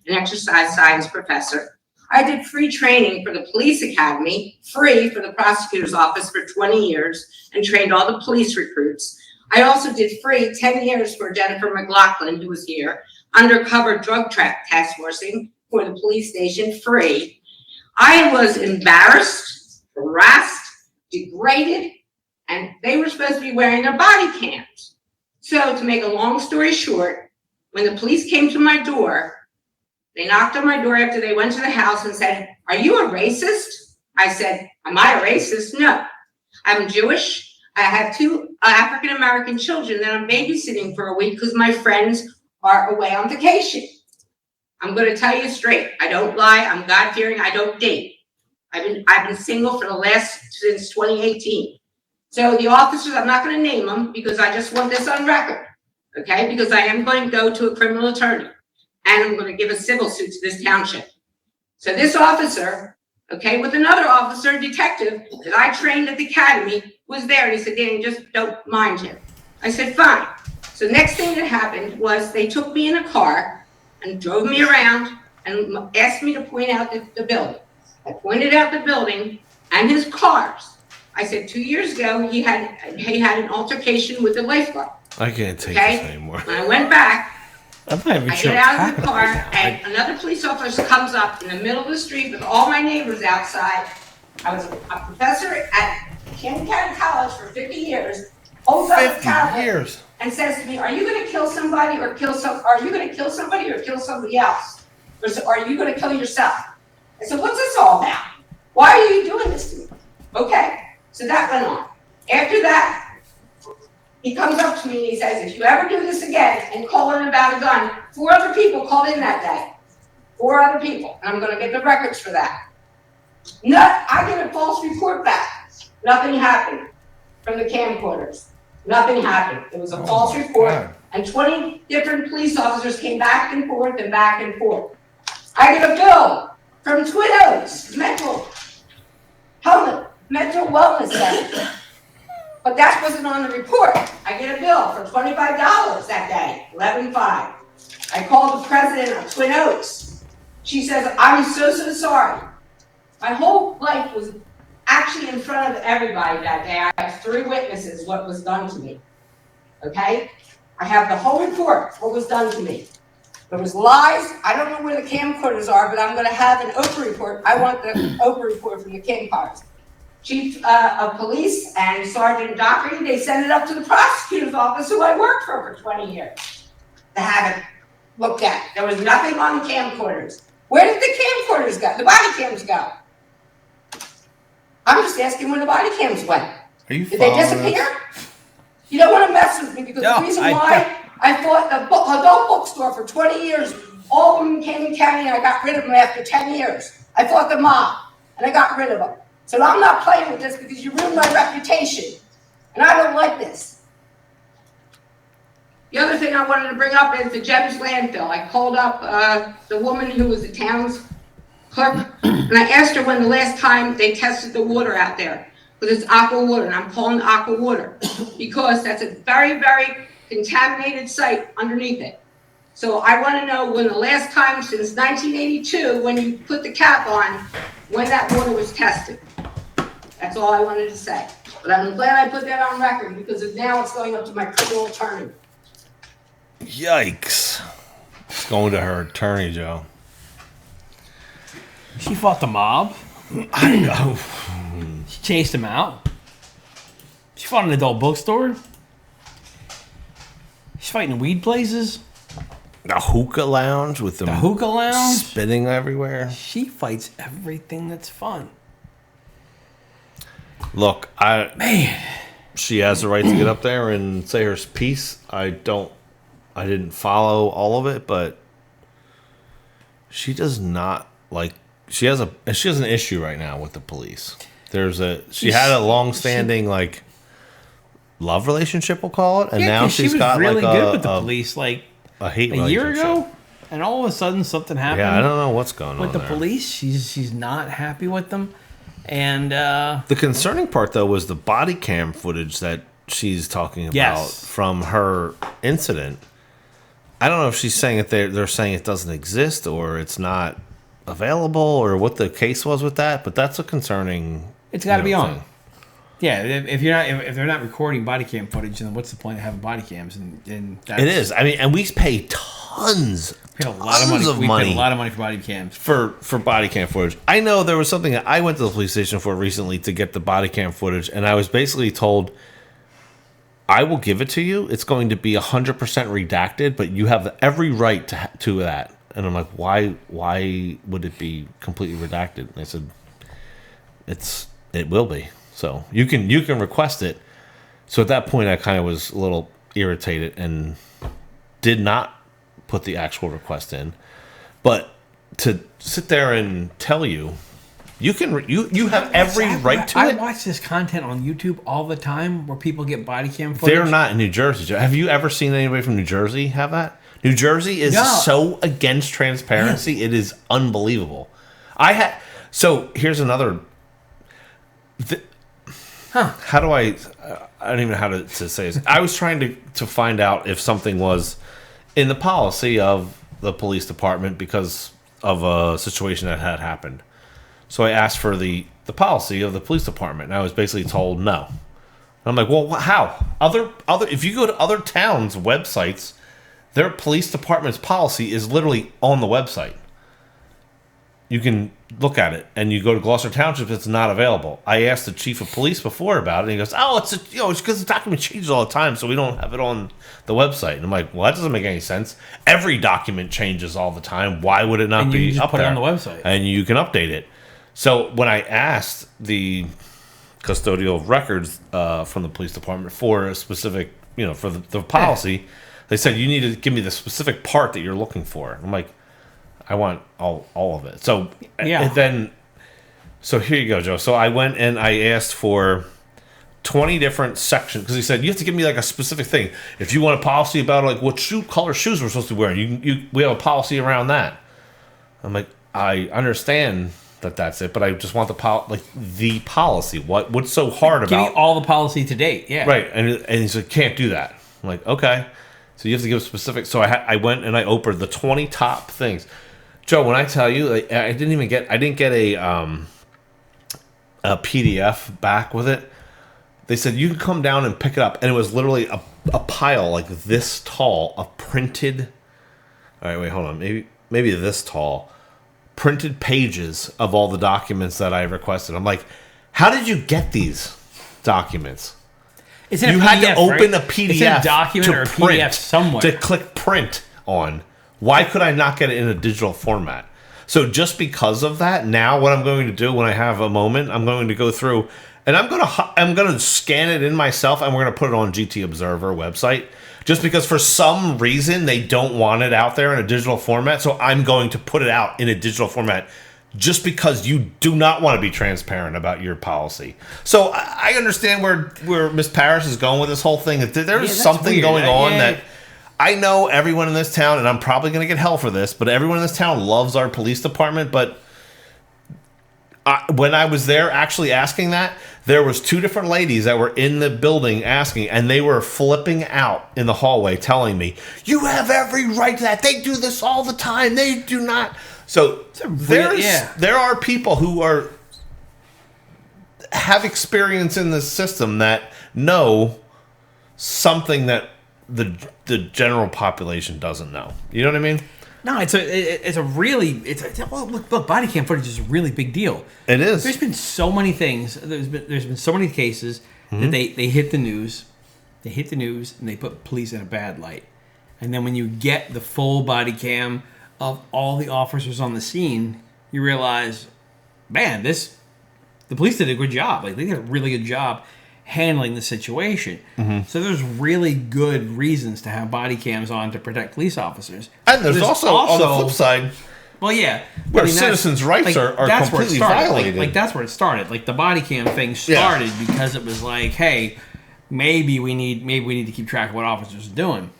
exercise science professor. I did free training for the police academy, free for the prosecutor's office for 20 years, and trained all the police recruits. I also did free 10 years for Jennifer McLaughlin, who was here, undercover drug task forcing for the police station, free. I was embarrassed, harassed, degraded, and they were supposed to be wearing their body cams. So to make a long story short, when the police came to my door, they knocked on my door after they went to the house and said, are you a racist? I said, am I a racist? No, I'm Jewish. I have 2 African-American children that I'm babysitting for a week because my friends are away on vacation. I'm going to tell you straight. I don't lie. I'm God-fearing. I don't date. I've been single since 2018. So the officers, I'm not going to name them because I just want this on record, okay? Because I am going to go to a criminal attorney and I'm going to give a civil suit to this township. So this officer, okay, with another officer, detective that I trained at the academy, was there, and he said, Danny, just don't mind him. I said, fine. So next thing that happened was they took me in a car and drove me around and asked me to point out the building. I pointed out the building and his cars. I said 2 years ago he had an altercation with the lifeguard. I can't take this anymore. When I went back, I'm not even I sure get out of the car and another police officer comes up in the middle of the street with all my neighbors outside. I was a professor at Camden County College for 50 years, holds up a 50 tablet years. and says to me, are you gonna kill somebody or are you gonna kill somebody or kill somebody else? Or are you gonna kill yourself? I said, what's this all about? Why are you doing this to me? Okay, so that went on. After that, he comes up to me and he says, if you ever do this again and call in about a gun, 4 other people called in that day. 4 other people, and I'm gonna get the records for that. No, I get a false report back. Nothing happened from the camcorders. Nothing happened. It was a false report, God. and 20 different police officers came back and forth and back and forth. I get a bill from Twin Oaks Mental Wellness Center. But that wasn't on the report. I get a bill for $25 that day, $11.5. I called the president of Twin Oaks. She says, I'm so sorry. My whole life was actually in front of everybody that day. I have 3 witnesses what was done to me. Okay? I have the whole report, what was done to me. There was lies. I don't know where the camcorders are, but I'm going to have an Oprah report. I want the Oprah report from the camcorders. Chief of Police and Sergeant Dockery, they sent it up to the prosecutor's office, who I worked for 20 years, to have it looked at. There was nothing on the camcorders. Where did the camcorders go? The body cams go? I'm just asking where the body cams went. Are you Did they disappear? You don't want to mess with me because the reason why I fought the adult bookstore for 20 years, all of them came in county, and I got rid of them after 10 years. I fought the mob, and I got rid of them. So I'm not playing with this because you ruined my reputation, and I don't like this. The other thing I wanted to bring up is the Gems landfill. I called up the woman who was the town's clerk, and I asked her when the last time they tested the water out there, because it's aqua water, and I'm calling it aqua water because that's a very, very contaminated site underneath it. So I want to know when the last time since 1982, when you put the cap on, when that water was tested. That's all I wanted to say. But I'm glad I put that on record because now it's going up to my criminal attorney. Yikes. It's going to her attorney, Joe. She fought the mob. I know. She chased him out. She fought an adult bookstore. She's fighting weed places. The hookah lounge with the hookah lounge spitting everywhere. She fights everything that's fun. Look, she has the right to get up there and say her piece. I didn't follow all of it, but she does not like. She has an issue right now with the police. She had a long-standing love relationship, we'll call it, and now she's got really good with the police, a hate a year ago, and all of a sudden something happened. Yeah, I don't know what's going on with the there. police. She's not happy with them, and the concerning part though was the body cam footage that she's talking about from her incident. I don't know if she's saying they're saying it doesn't exist or it's not available or what the case was with that, but that's a concerning. It's got to be on. thing. Yeah, if they're not recording body cam footage, then what's the point of having body cams? And that's, it is. I mean, and we pay tons. We paid a lot of money. We paid a lot of money for body cams. For body cam footage. I know there was something that I went to the police station for recently to get the body cam footage, and I was basically told, I will give it to you. It's going to be 100% redacted, but you have every right to that. And I'm like, why would it be completely redacted? And I said, it will be. So you can request it. So at that point, I kind of was a little irritated and did not put the actual request in. But to sit there and tell you, you have every right to it. I watch this content on YouTube all the time where people get body cam footage. They're not in New Jersey. Have you ever seen anybody from New Jersey have that? New Jersey is so against transparency. Yes. It is unbelievable. So here's another. How do I don't even know how to say this. I was trying to find out if something was in the policy of the police department because of a situation that had happened. So I asked for the policy of the police department, and I was basically told no. And I'm like, well, how? If you go to other towns' websites, their police department's policy is literally on the website. You can look at it, and you go to Gloucester Township, it's not available. I asked the chief of police before about it, and he goes, "Oh, it's because the document changes all the time, so we don't have it on the website." And I'm like, "Well, that doesn't make any sense. Every document changes all the time. Why would it not and be you just up put there? it on the website, and you can update it." So when I asked the custodial records from the police department for a specific, for the policy, they said, "You need to give me the specific part that you're looking for." I'm like, I want all of it. So so here you go, Joe. So I went and I asked for 20 different sections because he said, you have to give me like a specific thing. If you want a policy about like what color shoes we're supposed to be wearing, we have a policy around that. I'm like, I understand that's it, but I just want the policy. What's so hard about? Give me all the policy to date. Yeah. Right. And he said, can't do that. I'm like, okay. So you have to give specific. So I went and I opened the 20 top things. Joe, when I tell you, I didn't get a PDF back with it. They said you can come down and pick it up, and it was literally a pile like this tall of printed. All right, wait, hold on, maybe this tall, printed pages of all the documents that I requested. I'm like, how did you get these documents? It's in a you PDF, had to open right? a PDF it's in a document or a PDF somewhere to click print on. Why could I not get it in a digital format? So just because of that, now what I'm going to do when I have a moment, I'm going to go through and I'm going to scan it in myself, and we're going to put it on GT Observer website. Just because for some reason they don't want it out there in a digital format, so I'm going to put it out in a digital format. Just because you do not want to be transparent about your policy. So I understand where Miss Parrish is going with this whole thing. There's something weird. Going on that I know everyone in this town, and I'm probably going to get hell for this, but everyone in this town loves our police department. But when I was there actually asking that, there was 2 different ladies that were in the building asking, and they were flipping out in the hallway telling me, "You have every right to that. They do this all the time. They do not." So there are people who have experience in this system that know something that the general population doesn't know. You know what I mean? No, look, body cam footage is a really big deal. It is. There's been so many things. There's been so many cases that they hit the news. They hit the news and they put police in a bad light. And then when you get the full body cam of all the officers on the scene, you realize, man, the police did a good job. Like, they did a really good job handling the situation. So there's really good reasons to have body cams on to protect police officers. And there's also on the flip side, well, yeah, where citizens' rights are completely violated. Like that's where it started. Like the body cam thing started because it was like, hey, maybe we need to keep track of what officers are doing.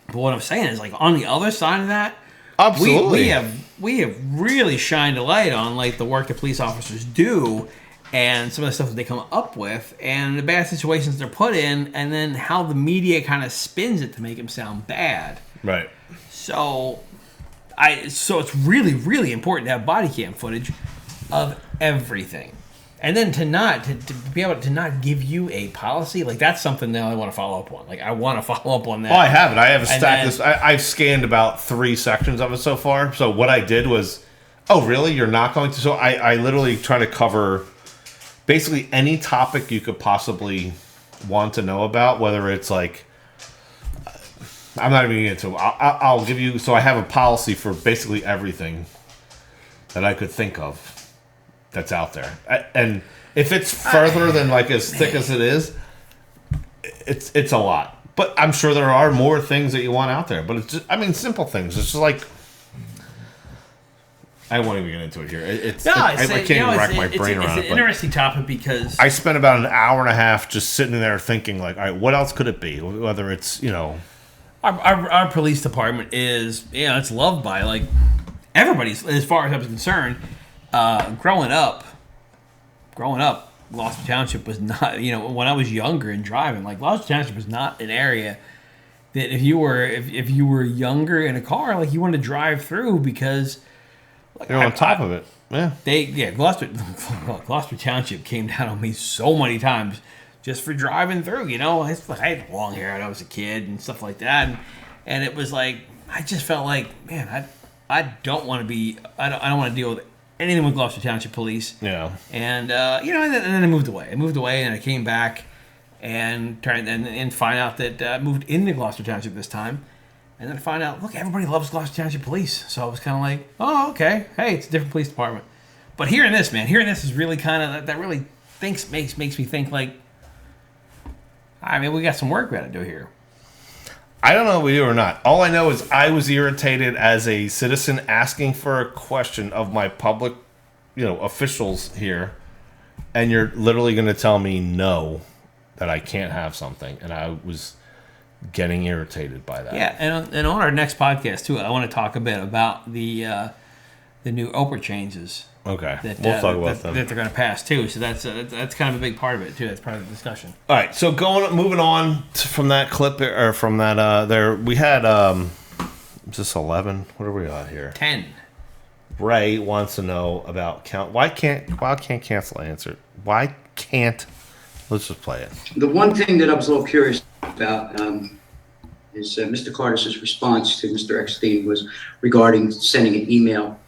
But what I'm saying is, like, on the other side of that, absolutely, we have really shined a light on like the work that police officers do. And some of the stuff that they come up with, and the bad situations they're put in, and then how the media kind of spins it to make them sound bad. Right. So it's really, really important to have body cam footage of everything, and then to be able to not give you a policy, like, that's something that I want to follow up on. Like, I want to follow up on that. Oh, I have it. I have a stack. I've scanned about 3 sections of it so far. So what I did was, oh, really? You're not going to? So I literally try to cover basically any topic you could possibly want to know about, whether it's like, I'm not even going to get into it. I'll give you, so I have a policy for basically everything that I could think of that's out there. And if it's further than like as thick as it is, it's a lot. But I'm sure there are more things that you want out there. But it's just, simple things. It's just like, I won't even get into it here. I can't even rack my brain around it. It's an interesting topic because I spent about an hour and a half just sitting there thinking, like, all right, what else could it be? Whether it's, Our police department is, it's loved by, like, everybody, as far as I was concerned. Growing up, Gloucester Township was not, when I was younger and driving, like, Gloucester Township was not an area that if you were younger in a car, like, you wanted to drive through because, like, they're on top of it. Yeah. Gloucester Township came down on me so many times just for driving through. I had long hair when I was a kid and stuff like that, and it was like, I just felt like, man, I don't want to be, I don't want to deal with anything with Gloucester Township Police. Yeah. And and then I moved away. And I came back and tried and find out that I moved into Gloucester Township this time. And then I find out, look, everybody loves Gloucester Township Police. So I was kind of like, oh, okay. Hey, it's a different police department. But hearing this is really kind of, that really makes me think like, I mean, we got some work we got to do here. I don't know if we do or not. All I know is I was irritated as a citizen asking for a question of my public, officials here. And you're literally going to tell me no, that I can't have something. And I was getting irritated by that. Yeah, and on our next podcast too, I want to talk a bit about the new Oprah changes. Okay, we'll talk about them that they're going to pass too. So that's kind of a big part of it too. That's part of the discussion. All right, so moving on from that clip or from that there we had is this 11? What are we at here? 10. Ray wants to know about why can't cancel answer? Why can't? Let's just play it. The one thing that I was a little curious about is Mr. Cardis' response to Mr. Eckstein was regarding sending an email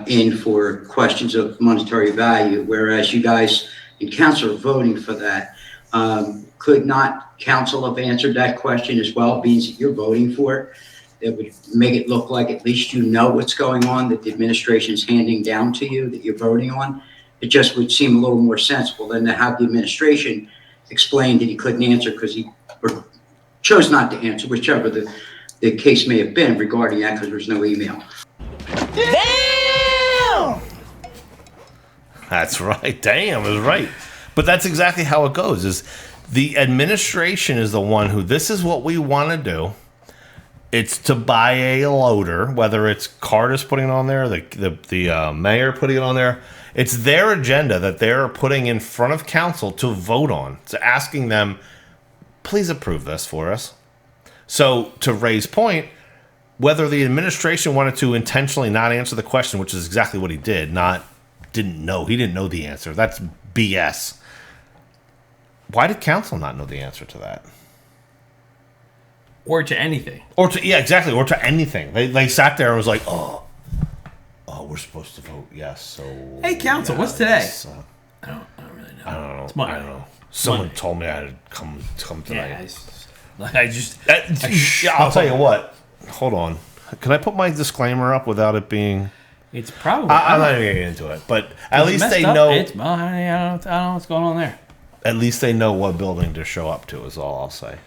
in for questions of monetary value, whereas you guys in council are voting for that. Could not council have answered that question as well, being that you're voting for it? It would make it look like at least you know what's going on, that the administration's handing down to you, that you're voting on. It just would seem a little more sensible than to have the administration explain that he couldn't answer because he chose not to answer, whichever the case may have been regarding that, because there's no email. Damn! That's right. Damn is right. But that's exactly how it goes. Is the administration is the one who, this is what we want to do. It's to buy a loader, whether it's Cardis putting it on there, the mayor putting it on there. It's their agenda that they're putting in front of council to vote on. It's asking them, please approve this for us. So to Ray's point, whether the administration wanted to intentionally not answer the question, which is exactly what he did, he didn't know the answer. That's BS. Why did council not know the answer to that? Or to anything. Exactly. Or to anything. They sat there and was like, oh, we're supposed to vote yes. So hey, council, what's today? I don't really know. I don't know. It's Monday. I don't know. Someone told me I had to come tonight. Yeah, I'll tell you what. Hold on. Can I put my disclaimer up without it being? It's probably. I'm not even getting into it, but at least they know. I don't know what's going on there. At least they know what building to show up to. Is all I'll say.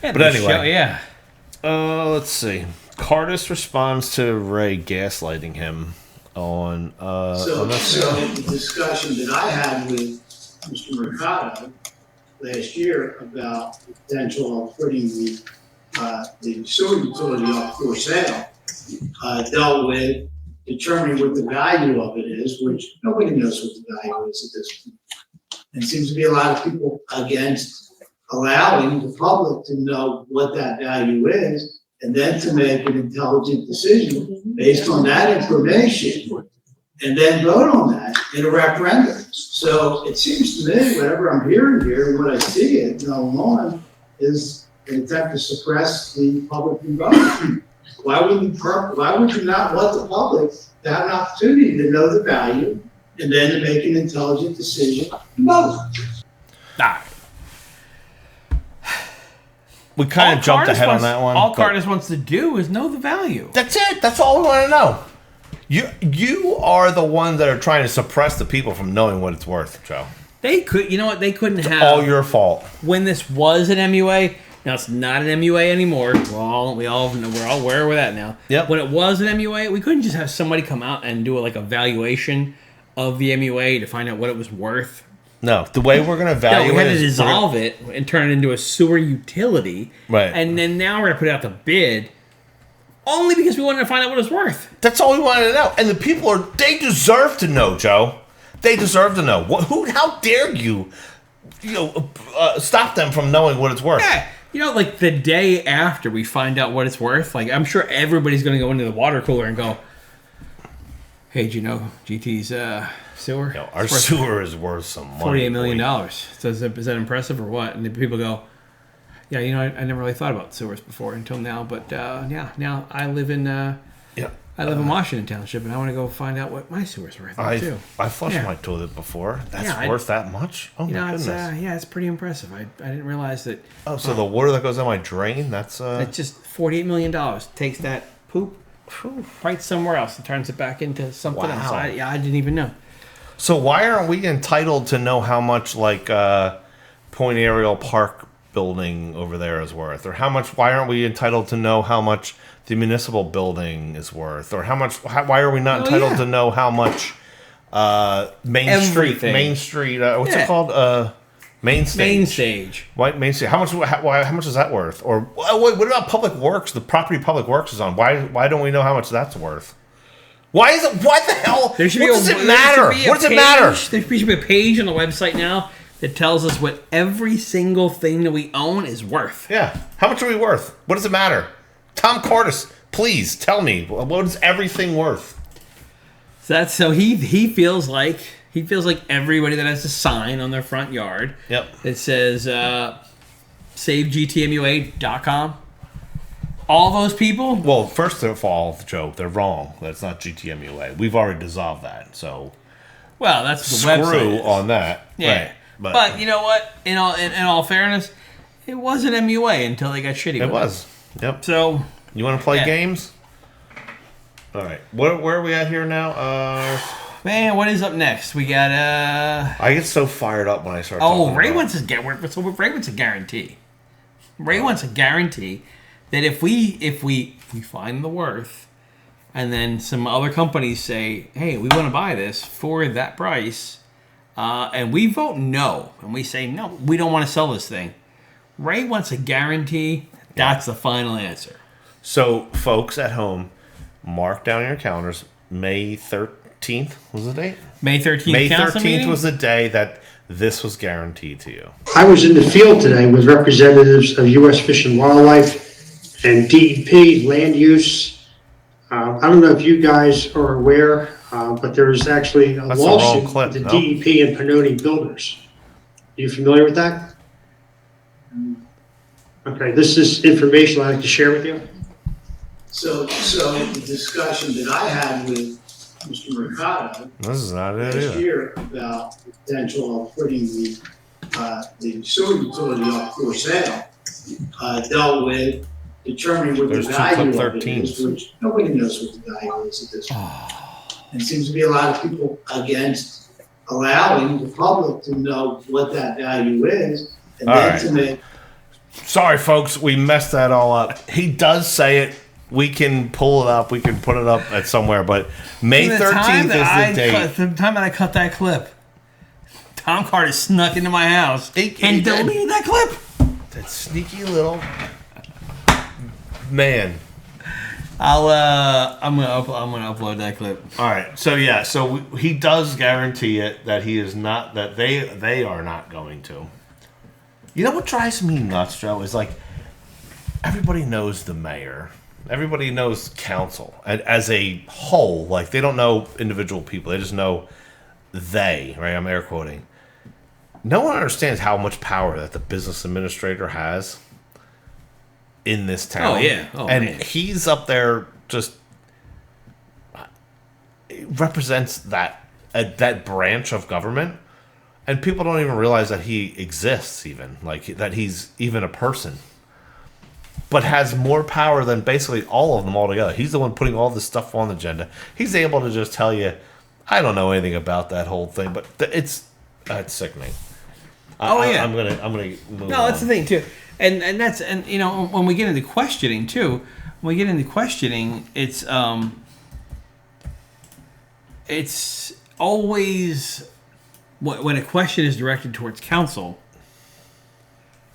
Yeah, but anyway, yeah. Let's see. Cardis responds to Ray gaslighting him on. So the discussion that I had with Mr. Mercado last year about the potential of putting the sewer utility up for sale dealt with determining what the value of it is, which nobody knows what the value is at this point. And it seems to be a lot of people against allowing the public to know what that value is and then to make an intelligent decision based on that information and then vote on that in a referendum. So it seems to me, whatever I'm hearing here and what I see it going on is an attempt to suppress the public involvement. Why would you not want the public to have an opportunity to know the value and then to make an intelligent decision and vote? Nah. We kind of jumped ahead on that one. All Cardis wants to do is know the value. That's it. That's all we want to know. You are the ones that are trying to suppress the people from knowing what it's worth, Joe. They could, you know what? They couldn't have. All your fault. When this was an MUA, now it's not an MUA anymore. We're all aware of that now. Yep. When it was an MUA, we couldn't just have somebody come out and do a valuation of the MUA to find out what it was worth. No, the way we're going to evaluate we had to dissolve it and turn it into a sewer utility. Right. And then now we're going to put out the bid only because we wanted to find out what it's worth. That's all we wanted to know. And the people they deserve to know, Joe. They deserve to know. How dare you stop them from knowing what it's worth? Yeah. The day after we find out what it's worth, I'm sure everybody's going to go into the water cooler and go, hey, do you know GT's sewer? Our sewer is worth some money. $48 million. So is that impressive or what? And the people go, yeah, I never really thought about sewers before until now. But now I live in I live in Washington Township, and I want to go find out what my sewer's worth too. I flushed my toilet before. That's worth that much? Oh, my goodness. It's pretty impressive. I didn't realize that. Oh, so the water that goes down my drain, that's just $48 million. Takes that poop right somewhere else and turns it back into something else. I didn't even know. So why aren't we entitled to know how much, like, Point Ariel Park building over there is worth? Or why aren't we entitled to know how much the municipal building is worth? Or why are we not entitled to know how much Main Street, what's it called? Main Stage. What Main Stage? How much is that worth? Or what about Public Works? The property Public Works is on. Why don't we know how much that's worth? Why is it? What the hell? What does it matter? What does it matter? There should be a page on the website now that tells us what every single thing that we own is worth. Yeah. How much are we worth? What does it matter? Tom Cardis, please tell me, what is everything worth? So he feels like everybody that has a sign on their front yard that says savegtmua.com. All those people? Well, first of all, Joe, they're wrong. That's not GTMUA. We've already dissolved that. So, well, that's the website. Screw on that. Yeah. Right. But you know what? In all fairness, it wasn't MUA until they got shitty. It was. Yep. So you want to play games? All right. Where are we at here now? Man, what is up next? We got I get so fired up when I start. Ray wants a guarantee. Ray wants a guarantee that if we find the worth, and then some other companies say, "Hey, we want to buy this for that price," and we vote no, and we say no, we don't want to sell this thing. Ray wants a guarantee. That's the final answer. So, folks at home, mark down your calendars. May 13th was the date. May 13th. May 13th was the day that this was guaranteed to you. I was in the field today with representatives of U.S. Fish and Wildlife and DEP, land use. I don't know if you guys are aware, but there's actually a lawsuit with the DEP and Pannoni Builders. Are you familiar with that? Okay, this is information I'd like to share with you. So the discussion that I had with Mr. Mercado last year about the potential of putting the sewer utility up for sale dealt with determining what the value of it is, which nobody knows what the value is at this point. And seems to be a lot of people against allowing the public to know what that value is, and then to make. Sorry, folks, we messed that all up. He does say it. We can pull it up. We can put it up at somewhere. But May 13th is the date. The time that I cut that clip, Tom Cardis snuck into my house and deleted that clip. That sneaky little man. I'm gonna upload that clip. All right. So yeah. So he does guarantee it that he is not, that they are not going to. You know what drives me nuts, Joe, is like everybody knows the mayor. Everybody knows council as a whole. Like, they don't know individual people. They just know they, right? I'm air quoting. No one understands how much power that the business administrator has in this town. Oh, yeah. Oh, and man. He's up there just represents that branch of government. And people don't even realize that he exists even. Like, that he's even a person. But has more power than basically all of them all together. He's the one putting all this stuff on the agenda. He's able to just tell you, I don't know anything about that whole thing, but it's sickening. I'm gonna move on. No, that's the thing too, and that's, and you know, when we get into questioning too, it's always when a question is directed towards council,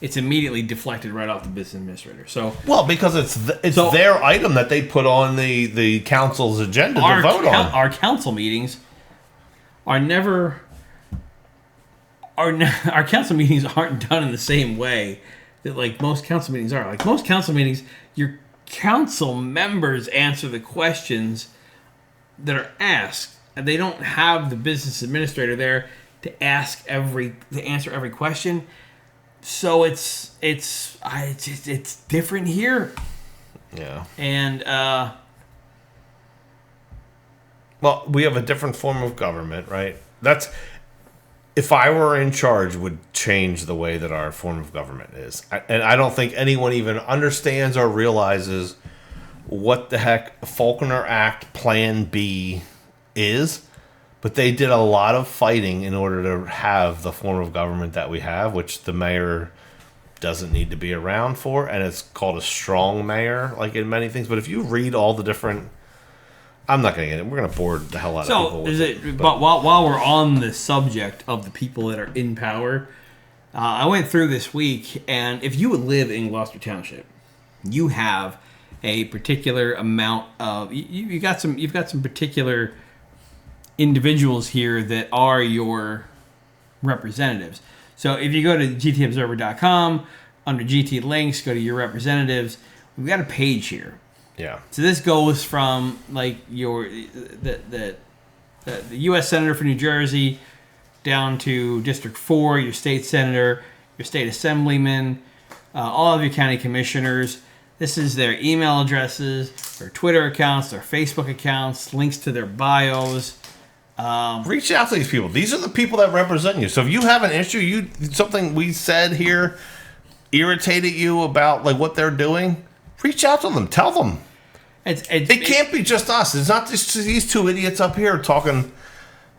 it's immediately deflected right off the business administrator. So, well, because it's their item that they put on the council's agenda to vote on. Our council meetings are never. Our council meetings aren't done in the same way that like most council meetings are. Like most council meetings, your council members answer the questions that are asked, and they don't have the business administrator there to answer every question. So it's different here. Yeah. And Well, we have a different form of government, right? That's if I were in charge, would change the way that our form of government is. And I don't think anyone even understands or realizes what the heck Faulkner Act Plan B is. But they did a lot of fighting in order to have the form of government that we have, which the mayor doesn't need to be around for. And it's called a strong mayor, like in many things. But if you read all the different... I'm not going to get it. We're going to bore the hell out of people. But while we're on the subject of the people that are in power, I went through this week, and if you live in Gloucester Township, you have a particular amount of you've got some particular individuals here that are your representatives. So if you go to gtobserver.com, under GT links, go to your representatives. We've got a page here. Yeah. So this goes from like the U.S. Senator for New Jersey down to District 4, your state senator, your state assemblyman, all of your county commissioners. This is their email addresses, their Twitter accounts, their Facebook accounts, links to their bios. Reach out to these people. These are the people that represent you. So if you have an issue, something we said here irritated you about like what they're doing, reach out to them. Tell them. It can't be just us. It's not just these two idiots up here talking.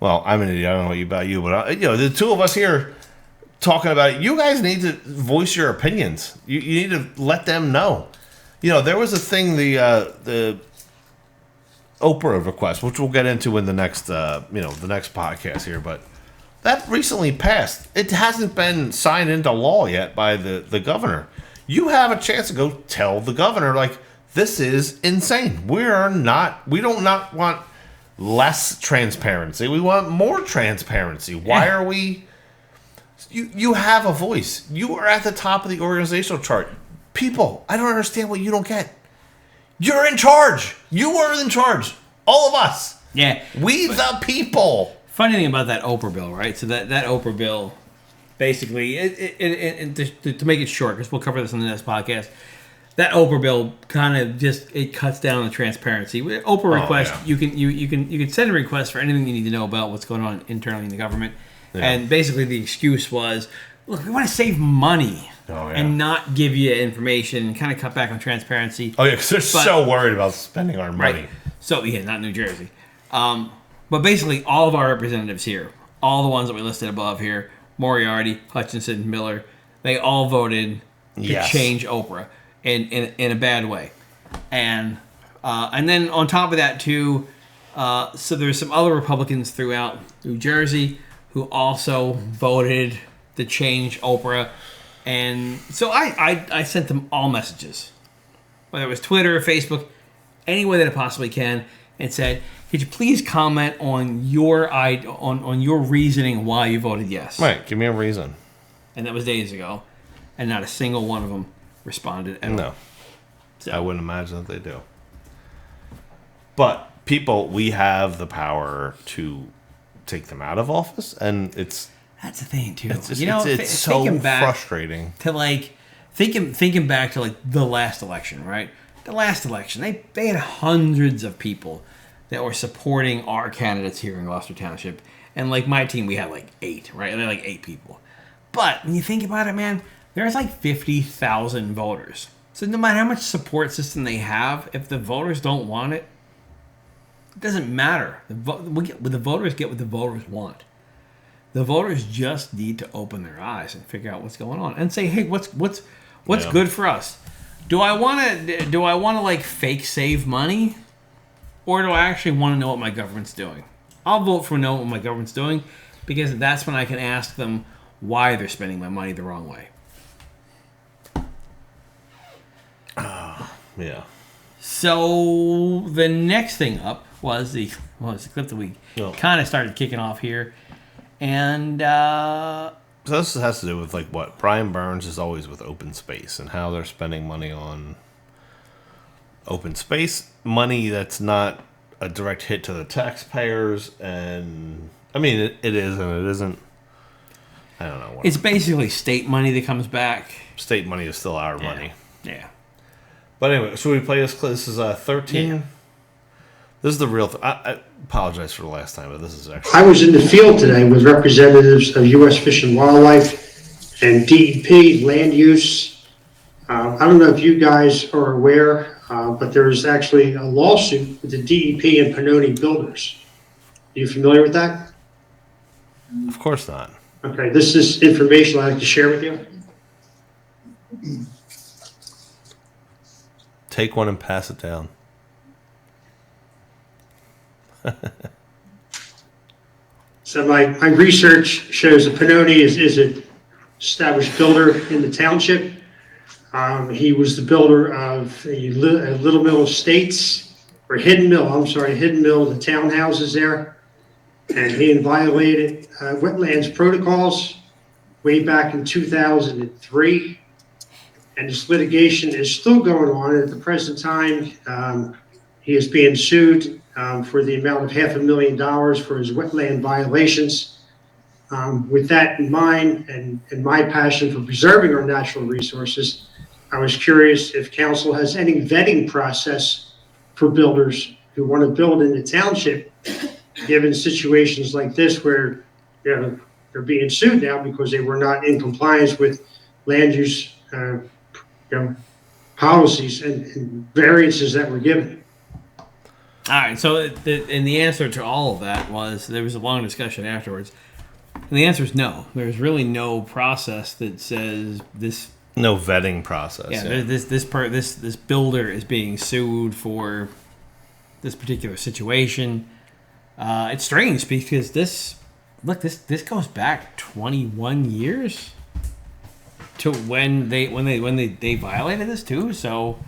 Well, I'm an idiot. I don't know about you, but the two of us here talking about it. You guys need to voice your opinions. You need to let them know. There was a thing the Oprah request, which we'll get into in the next the next podcast here, but that recently passed. It hasn't been signed into law yet by the governor. You have a chance to go tell the governor, like, this is insane. We do not want less transparency. We want more transparency. Why are we... You have a voice. You are at the top of the organizational chart. People, I don't understand what you don't get. You're in charge. You are in charge. All of us. Yeah. We the people. Funny thing about that Oprah bill, right? So that Oprah bill... Basically, to make it short, because we'll cover this in the next podcast, that Oprah bill kind of it cuts down on the transparency. Oprah request, you can send a request for anything you need to know about what's going on internally in the government, and basically the excuse was, look, we want to save money and not give you information and kind of cut back on transparency. Oh yeah, because they're so worried about spending our money. Right. So yeah, not New Jersey, but basically all of our representatives here, all the ones that we listed above here. Moriarty, Hutchinson, Miller, they all voted to change Oprah in a bad way. And then on top of that too, so there's some other Republicans throughout New Jersey who also voted to change Oprah. And so I sent them all messages, whether it was Twitter, Facebook, any way that I possibly can, and said, could you please comment on your reasoning why you voted yes? Right, give me a reason. And that was days ago, and not a single one of them responded at all. No, so. I wouldn't imagine that they do. But people, we have the power to take them out of office, and that's the thing too. It's so frustrating. To like thinking back to like the last election, right? The last election, they had hundreds of people that were supporting our candidates here in Gloucester Township. And like my team, we had like 8, right? They're like 8 people. But when you think about it, man, there's like 50,000 voters. So no matter how much support system they have, if the voters don't want it, it doesn't matter. The voters get what the voters want. The voters just need to open their eyes and figure out what's going on and say, hey, what's good for us? Do I want to like fake save money? Or do I actually want to know what my government's doing? I'll vote for know what my government's doing because that's when I can ask them why they're spending my money the wrong way. Yeah. So the next thing up was the clip that we kind of started kicking off here. And so this has to do with like what Brian Burns is always with open space and how they're spending money on open space, money that's not a direct hit to the taxpayers, and I mean it is and it isn't. I don't know. It's basically state money that comes back. State money is still our money. Yeah. But anyway, should we play this clip? This is 13. Yeah. This is the real thing. I apologize for the last time, but this is actually. I was in the field today with representatives of U.S. Fish and Wildlife and DEP, land use. I don't know if you guys are aware, but there is actually a lawsuit with the DEP and Pannoni Builders. Are you familiar with that? Of course not. Okay, this is information I'd like to share with you. Take one and pass it down. So my research shows that Pannoni is an established builder in the township. He was the builder of a Little Mill Estates, or Hidden Mill, the townhouses there. And he violated wetlands protocols way back in 2003. And this litigation is still going on at the present time. He is being sued for the amount of $500,000 for his wetland violations. With that in mind and my passion for preserving our natural resources, I was curious if council has any vetting process for builders who want to build in the township, given situations like this where they're being sued now because they were not in compliance with land use policies and variances that were given. All right, so and the answer to all of that was, there was a long discussion afterwards, and the answer is no. There's really no process that says this. No vetting process. Yeah, this builder is being sued for this particular situation. It's strange because this goes back 21 years to when they violated this too. So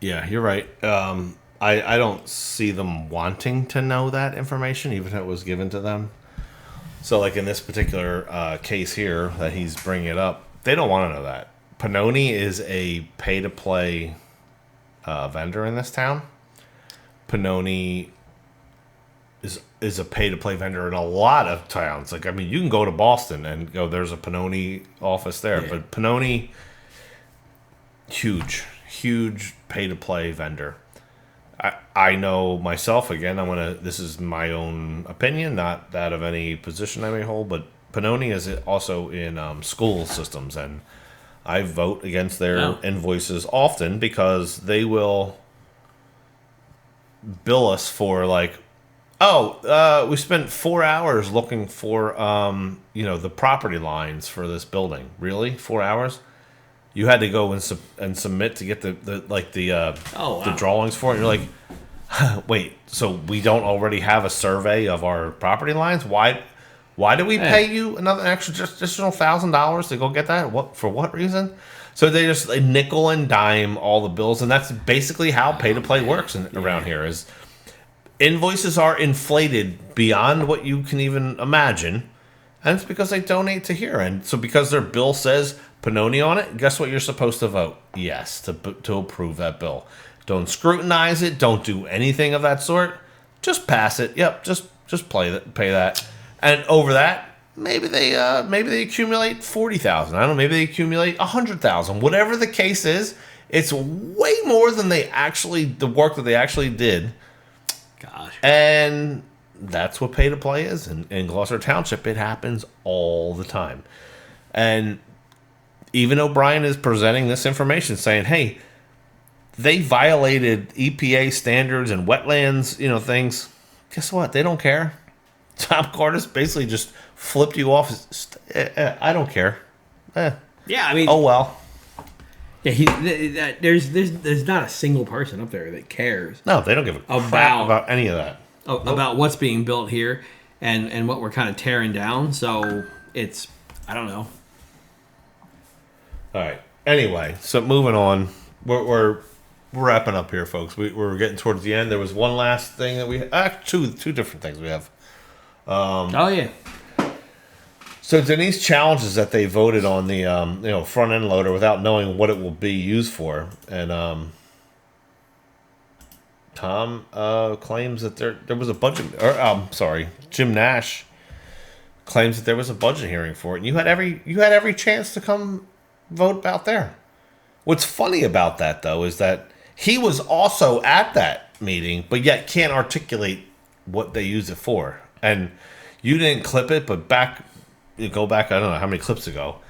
yeah, you're right. I don't see them wanting to know that information, even if it was given to them. So, like in this particular case here that he's bringing it up, they don't want to know that. Pannoni is a pay-to-play vendor in this town. Pannoni is a pay-to-play vendor in a lot of towns. Like, I mean, you can go to Boston and go, there's a Pannoni office there. Yeah. But Pannoni, huge pay-to-play vendor. I know myself, again, this is my own opinion, not that of any position I may hold, but Pannoni is also in school systems, and I vote against their invoices often because they will bill us for we spent 4 hours looking for the property lines for this building. Really? 4 hours? You had to go and submit to get the drawings for it. You're like, wait, so we don't already have a survey of our property lines? Why do we pay you another additional $1,000 to go get that? For what reason? So they just nickel and dime all the bills, and that's basically how pay to play works around here. Is invoices are inflated beyond what you can even imagine, and it's because they donate to here. And so because their bill says Pannoni on it, guess what you're supposed to vote? Yes, to approve that bill. Don't scrutinize it. Don't do anything of that sort. Just pass it. Yep, just pay that. And over that, maybe they accumulate 40,000. I don't know. Maybe they accumulate 100,000. Whatever the case is, it's way more than the work that they actually did. Gosh. And that's what pay to play is. In Gloucester Township, it happens all the time. And even O'Brien is presenting this information saying, hey, they violated EPA standards and wetlands, things. Guess what? They don't care. Tom Cardis basically just flipped you off. I don't care. Yeah, I mean. Oh, well. Yeah, there's not a single person up there that cares. No, they don't give a crap about any of that. About what's being built here and what we're kind of tearing down. So it's, I don't know. All right. Anyway, so moving on. We're wrapping up here, folks. We're getting towards the end. There was one last thing that we two different things we have. Yeah. So Denise challenges that they voted on the front end loader without knowing what it will be used for, and Tom claims that there was a budget. Jim Nash claims that there was a budget hearing for it, and you had every chance to come vote about there. What's funny about that, though, is that he was also at that meeting, but yet can't articulate what they use it for. And you didn't clip it, but go back, I don't know how many clips ago,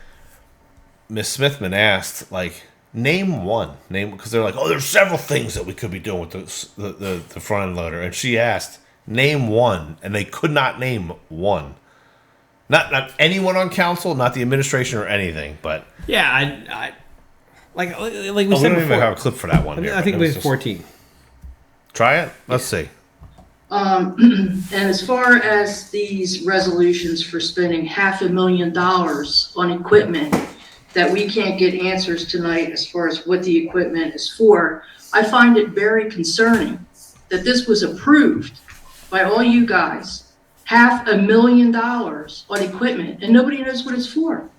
Miss Smithman asked, like, name one. Because they're like, oh, there's several things that we could be doing with the front end loader. And she asked, name one. And they could not name one. Not anyone on council, not the administration or anything, but... Yeah, I like we said we don't before. even have a clip for that one. I think we have 14. Try it? Let's see. And as far as these resolutions for spending $500,000 on equipment that we can't get answers tonight as far as what the equipment is for, I find it very concerning that this was approved by all you guys. $500,000 on equipment and nobody knows what it's for.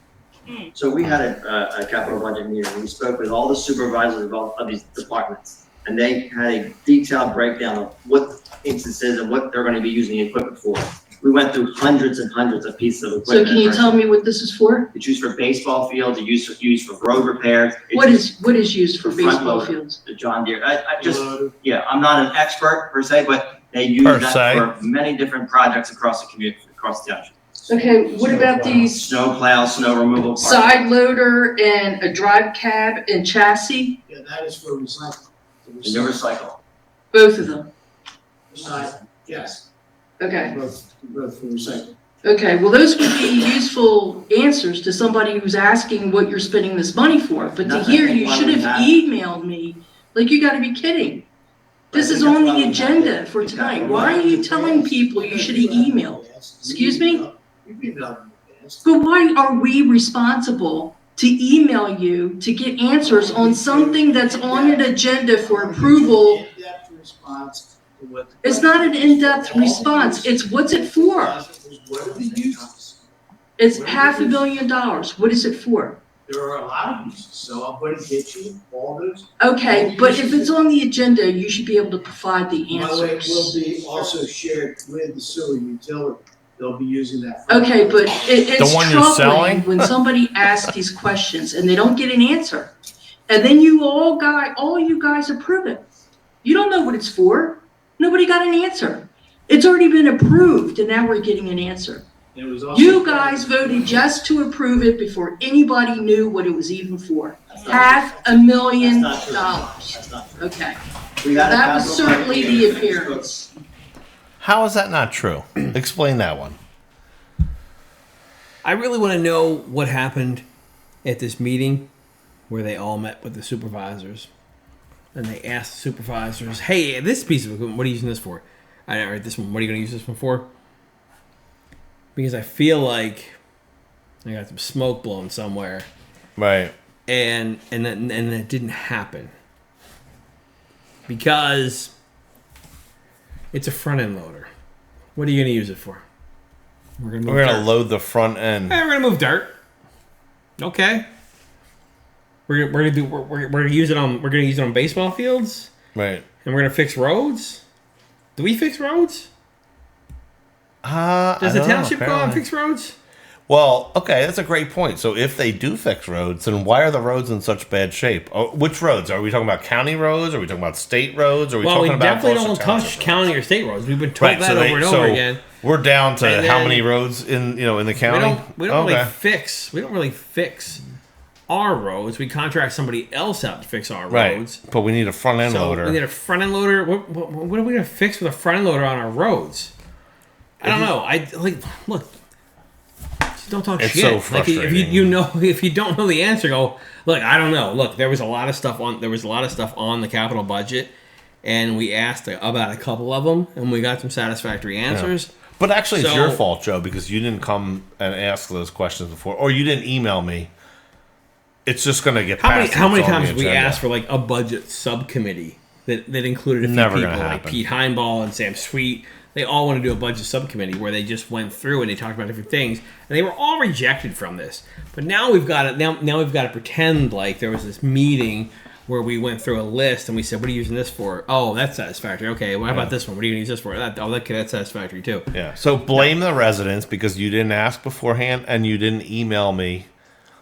So we had a capital budget meeting. We spoke with all the supervisors of these departments, and they had a detailed breakdown of what instances and what they're going to be using the equipment for. We went through hundreds and hundreds of pieces of equipment. So can you tell me what this is for? It's used for baseball fields. It's used for road repairs. What is used for baseball fields? The John Deere. I'm not an expert per se, but they use that for many different projects across the community, across the township. Okay, what about these snow plow, snow removal, side loader and a drive cab and chassis? Yeah, that is for recycling. The recycle. Both of them. Yes. Okay. Both for recycling. Okay, well, those would be useful answers to somebody who's asking what you're spending this money for. But to hear you should have emailed me, like you got to be kidding. This is on the agenda for tonight. Why are you telling people you should have emailed? Excuse me? But why are we responsible to email you to get answers on something that's on an agenda for approval? It's not an in-depth response. It's what's it for? It's $500,000. What is it for? There are a lot of uses, so I'm going to get you all those. Okay, but if it's on the agenda, you should be able to provide the answers. It will be also shared with the sewer utility. They'll be using that. Okay, but it's the one you're troubling selling? when somebody asks these questions and they don't get an answer. And then all you guys approve it. You don't know what it's for. Nobody got an answer. It's already been approved and now we're getting an answer. You guys voted just to approve it before anybody knew what it was even for. $500,000. Okay. That was certainly the appearance. How is that not true? Explain that one. I really want to know what happened at this meeting where they all met with the supervisors. And they asked the supervisors, hey, this piece of equipment, what are you using this for? Or this one, what are you going to use this one for? Because I feel like I got some smoke blown somewhere. Right. And that didn't happen. Because it's a front end loader. What are you going to use it for? We're going to load the front end. Hey, we're going to move dirt. Okay. We're going to use it on baseball fields. Right. And we're going to fix roads. Do we fix roads? Does the township go out and fix roads? Well, okay, that's a great point. So if they do fix roads, then why are the roads in such bad shape? Oh, which roads? Are we talking about county roads? Are we talking about state roads? Are we talking about definitely don't touch county or state roads. We've been told that over and over again. We're down to how many roads in the county? We don't really fix our roads. We contract somebody else out to fix our roads. But we need a front end loader. We need a front end loader. What are we going to fix with a front end loader on our roads? I don't know. Look. Don't talk shit. So frustrating. If you don't know the answer, go look. I don't know. Look, there was a lot of stuff on the capital budget, and we asked about a couple of them, and we got some satisfactory answers. Yeah. But actually, it's your fault, Joe, because you didn't come and ask those questions before, or you didn't email me. It's just going to get passed. How many times have we asked for like a budget subcommittee that included a few people like Pete Heinball and Sam Sweet? They all want to do a budget subcommittee where they just went through and they talked about different things, and they were all rejected from this. But now we've got to pretend like there was this meeting where we went through a list and we said, "What are you using this for?" Oh, that's satisfactory. Okay, well, how about this one? What are you going to use this for? That's satisfactory too. Yeah. So blame the residents because you didn't ask beforehand and you didn't email me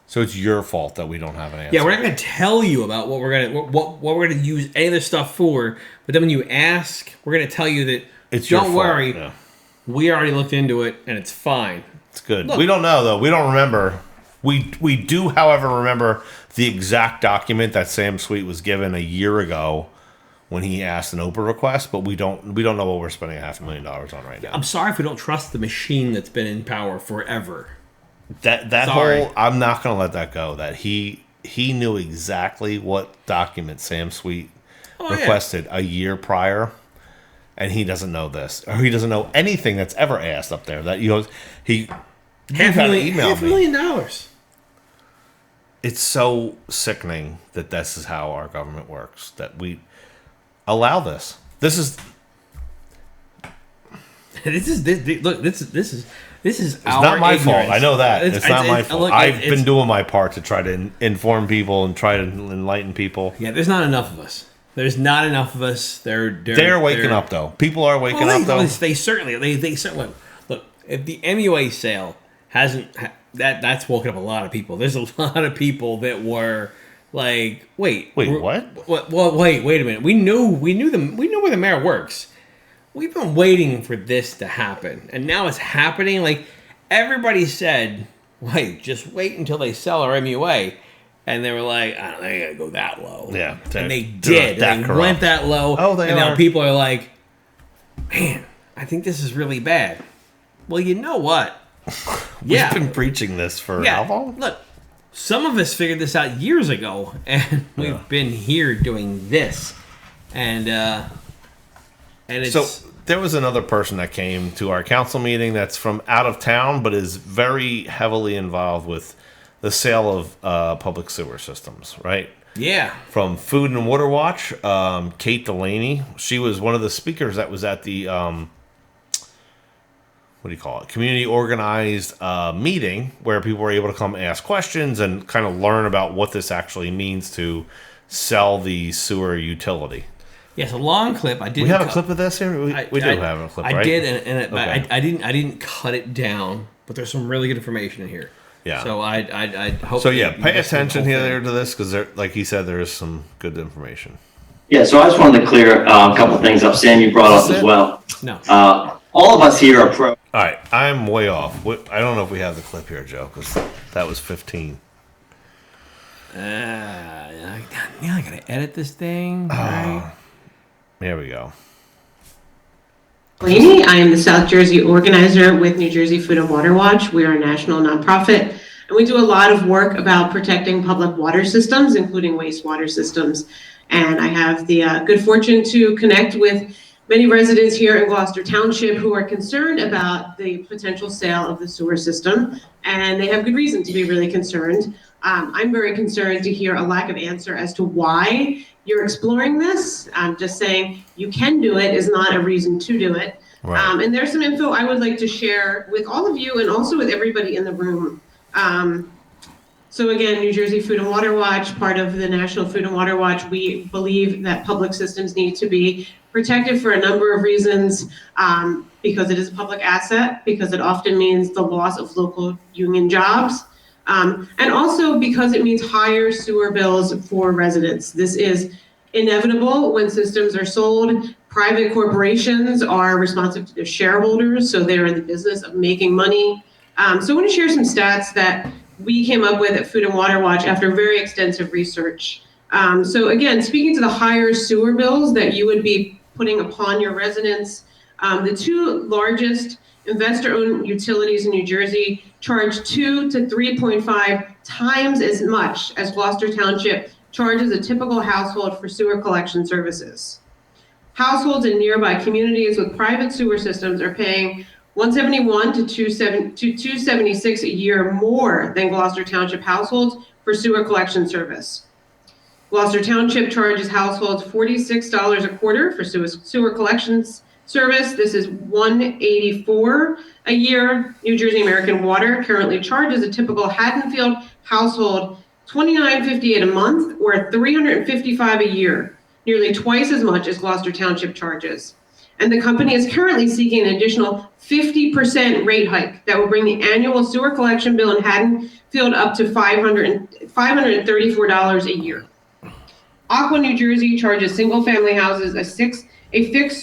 So it's your fault that we don't have an answer. Yeah, we're not going to tell you about what we're going to use any of this stuff for. But then when you ask, we're going to tell you that it's your don't fault. worry, Yeah. we already looked into it and it's fine. It's good. Look, we don't know though. We don't remember. We do, however, remember the exact document that Sam Sweet was given a year ago when he asked an Oprah request, but we don't know what we're spending $500,000 on right now. I'm sorry if we don't trust the machine that's been in power forever. That whole, I'm not going to let that go. That he knew exactly what document Sam Sweet requested a year prior, and he doesn't know this, or he doesn't know anything that's ever asked up there. That he $500,000. It's so sickening that this is how our government works. That we allow this. This is it's our not my fault. I know that. It's not my fault. I've been doing my part to try to inform people and try to enlighten people. Yeah, there's not enough of us. There's not enough of us. They're waking up though. People are waking up though. They certainly look. If the MUA sale hasn't that's woken up a lot of people. There's a lot of people that were like, wait, what? Well, wait a minute. We know where the mayor works. We've been waiting for this to happen, and now it's happening. Like everybody said, just wait until they sell our MUA, and they were like, I don't know, they gotta go that low. Yeah, and they did. They went that low. Oh, they and are. now people are like, man, I think this is really bad. Well, you know what? We've been preaching this for how long? Look, some of us figured this out years ago, and we've been here doing this, and it's so. There was another person that came to our council meeting that's from out of town, but is very heavily involved with the sale of public sewer systems, right? Yeah. From Food and Water Watch, Kate Delaney. She was one of the speakers that was at the, community organized meeting where people were able to come ask questions and kind of learn about what this actually means to sell the sewer utility. Yes, a long clip. I did. We have a clip of this here. We do have a clip. I right? did, but I didn't cut it down. But there's some really good information in here. Yeah. So I hope. So pay attention here to this because, like he said, there is some good information. Yeah. So I just wanted to clear a couple of things up. Sam, you brought up as well. No. All of us here are pro. All right, I'm way off. I don't know if we have the clip here, Joe, because that was 15. I gotta edit this thing. Right. There we go. Coyne. I am the South Jersey organizer with New Jersey Food and Water Watch. We are a national nonprofit, and we do a lot of work about protecting public water systems, including wastewater systems. And I have the good fortune to connect with many residents here in Gloucester Township who are concerned about the potential sale of the sewer system, and they have good reason to be really concerned. I'm very concerned to hear a lack of answer as to why you're exploring this. I'm just saying you can do it is not a reason to do it. Right. And there's some info I would like to share with all of you and also with everybody in the room. So again, New Jersey Food and Water Watch, part of the National Food and Water Watch, we believe that public systems need to be protected for a number of reasons, because it is a public asset, because it often means the loss of local union jobs, and also because it means higher sewer bills for residents. This is inevitable when systems are sold. Private corporations are responsive to their shareholders, so they're in the business of making money. So I want to share some stats that we came up with at Food and Water Watch after very extensive research. So again, speaking to the higher sewer bills that you would be putting upon your residents, the two largest investor-owned utilities in New Jersey charge 2 to 3.5 times as much as Gloucester Township charges a typical household for sewer collection services. Households in nearby communities with private sewer systems are paying $171 to $276 a year more than Gloucester Township households for sewer collection service. Gloucester Township charges households $46 a quarter for sewer collections service. This is $184 a year. New Jersey American Water currently charges a typical Haddonfield household $29.58 a month, or $355 a year, nearly twice as much as Gloucester Township charges. And the company is currently seeking an additional 50% rate hike that will bring the annual sewer collection bill in Haddonfield up to $534 a year. Aqua New Jersey charges single-family houses a fixed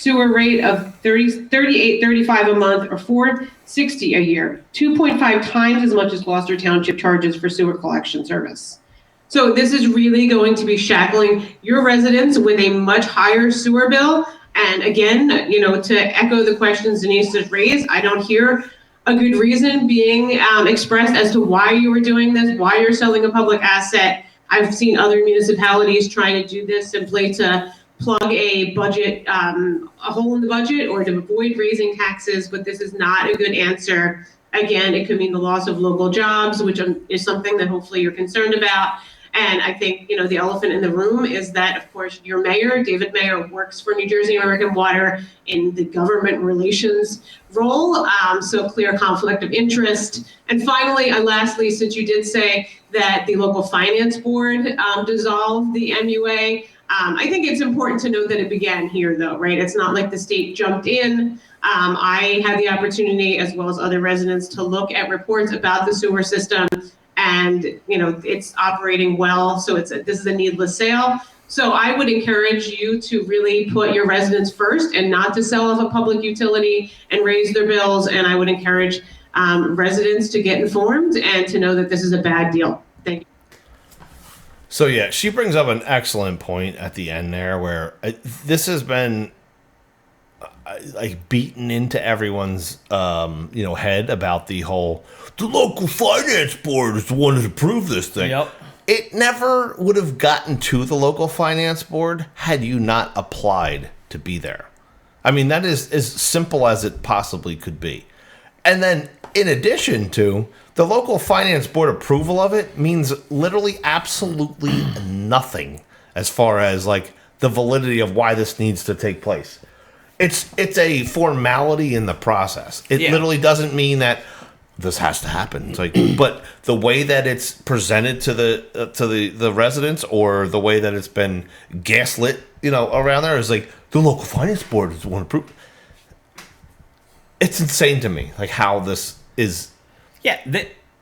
sewer rate of $38.35 a month or $460 a year, 2.5 times as much as Gloucester Township charges for sewer collection service. So this is really going to be shackling your residents with a much higher sewer bill. And again, to echo the questions Denise has raised, I don't hear a good reason being expressed as to why you are doing this, why you're selling a public asset. I've seen other municipalities trying to do this simply to plug a budget, a hole in the budget, or to avoid raising taxes, but this is not a good answer. Again, it could mean the loss of local jobs, which is something that hopefully you're concerned about. And I think, the elephant in the room is that, of course, your mayor, David Mayer, works for New Jersey American Water in the government relations role, so clear conflict of interest. And finally, and lastly, since you did say that the local finance board dissolved the MUA, I think it's important to note that it began here, though, right? It's not like the state jumped in. I had the opportunity, as well as other residents, to look at reports about the sewer system. And, it's operating well. So this is a needless sale. So I would encourage you to really put your residents first and not to sell off a public utility and raise their bills. And I would encourage residents to get informed and to know that this is a bad deal. Thank you. So, yeah, she brings up an excellent point at the end there where this has been beaten into everyone's head about the local finance board is the one that approved this thing. Yep. It never would have gotten to the local finance board had you not applied to be there. I mean, that is as simple as it possibly could be. And then in addition to the local finance board approval of it means literally absolutely nothing as far as the validity of why this needs to take place. It's a formality in the process. It literally doesn't mean that this has to happen. It's but the way that it's presented to the residents, or the way that it's been gaslit, around there, is the local finance board is the one approved. It's insane to me, how this is. Yeah,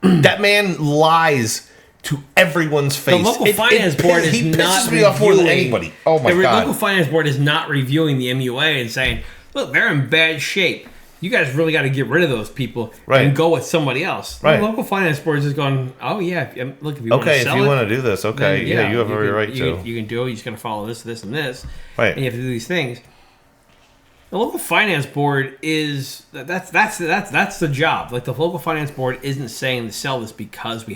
that man lies to everyone's face. The local finance board is not reviewing. Me off more than anybody. Oh my God! The local finance board is not reviewing the MUA and saying, "Look, they're in bad shape. You guys really got to get rid of those people and go with somebody else." Right. The local finance board is just going, "Oh yeah, look, if you want to sell if you want to do this, okay, then, you have every right to. You can do it. You just got to follow this, this, and this. Right. And you have to do these things." The local finance board is that's the job. The local finance board isn't saying to sell this because we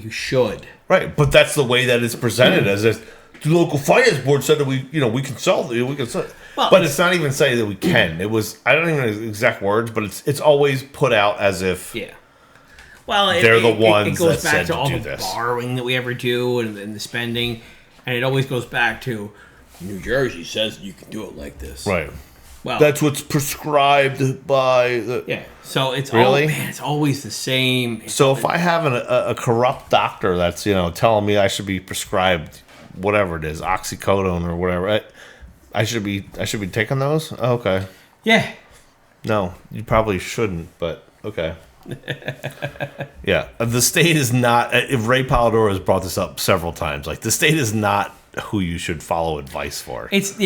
should. Right, but that's the way that it's presented as if the local finance board said that we can sell it. We can sell it. Well, but it's not even saying that we can. It was, I don't even know the exact words, but it's always put out as if they're the ones that said to do this. Borrowing that we ever do and the spending, and it always goes back to New Jersey says you can do it like this. Right. Well, that's what's prescribed by the. So it's really? It's always the same. So if I have a corrupt doctor that's telling me I should be prescribed whatever it is, oxycodone or whatever, I should be taking those. Oh, okay. Yeah. No, you probably shouldn't, but okay. Yeah, the state is not. If Ray Polidoro has brought this up several times, the state is not who you should follow advice for. It's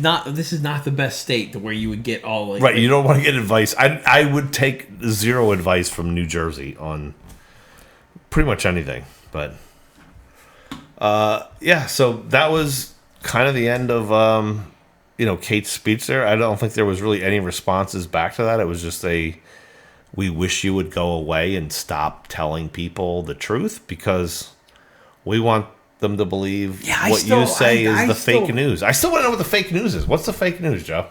not. This is not the best state to where you would get all right. You don't want to get advice. I would take zero advice from New Jersey on pretty much anything. But so that was kind of the end of Kate's speech there. I don't think there was really any responses back to that. It was just we wish you would go away and stop telling people the truth because we want them to believe what you say is the fake news. I still want to know what the fake news is. What's the fake news, Joe?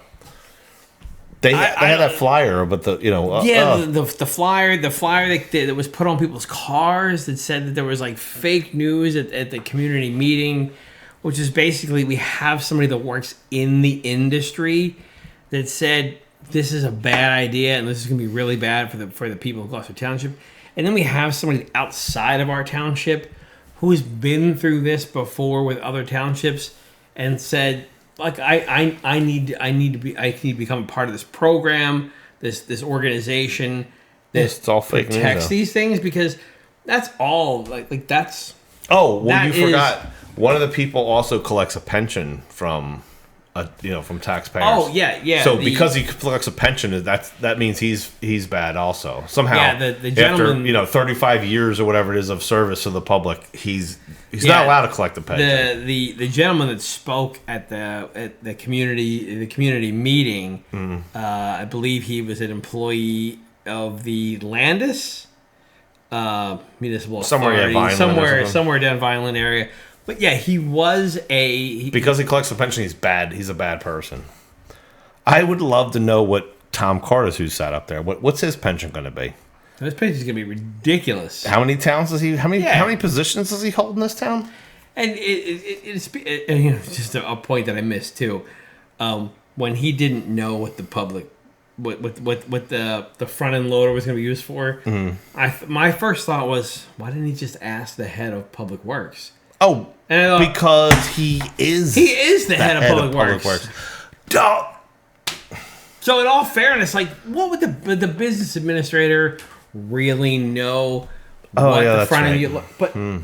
They had that flyer, but the flyer that was put on people's cars that said that there was fake news at the community meeting, which is basically we have somebody that works in the industry that said this is a bad idea and this is going to be really bad for the people of Gloucester Township, and then we have somebody outside of our township who's been through this before with other townships and said like I need to become a part of this program, this organization. It's all fake news, protects though. these things because that's all like that's. Oh, well, that you forgot. One of the people also collects a pension from, from taxpayers. Oh yeah. So because he collects a pension, that means he's bad also. Somehow, Yeah, the gentleman, after 35 years or whatever it is of service to the public, he's not allowed to collect a pension. The gentleman that spoke at the community meeting, I believe he was an employee of the Landis municipal authority, somewhere down Vineland area. But yeah, he was because he collects a pension. He's bad. He's a bad person. I would love to know what Tom Cardis, who sat up there, what's his pension going to be? His pension is going to be ridiculous. How many towns does he? How many positions does he hold in this town? And it's just a point that I missed too. When he didn't know what the public, what the front end loader was going to be used for, my first thought was, why didn't he just ask the head of Public Works? Oh, because he is the head of Public Works. Don't. So in all fairness, like, what would the business administrator really know? The front end?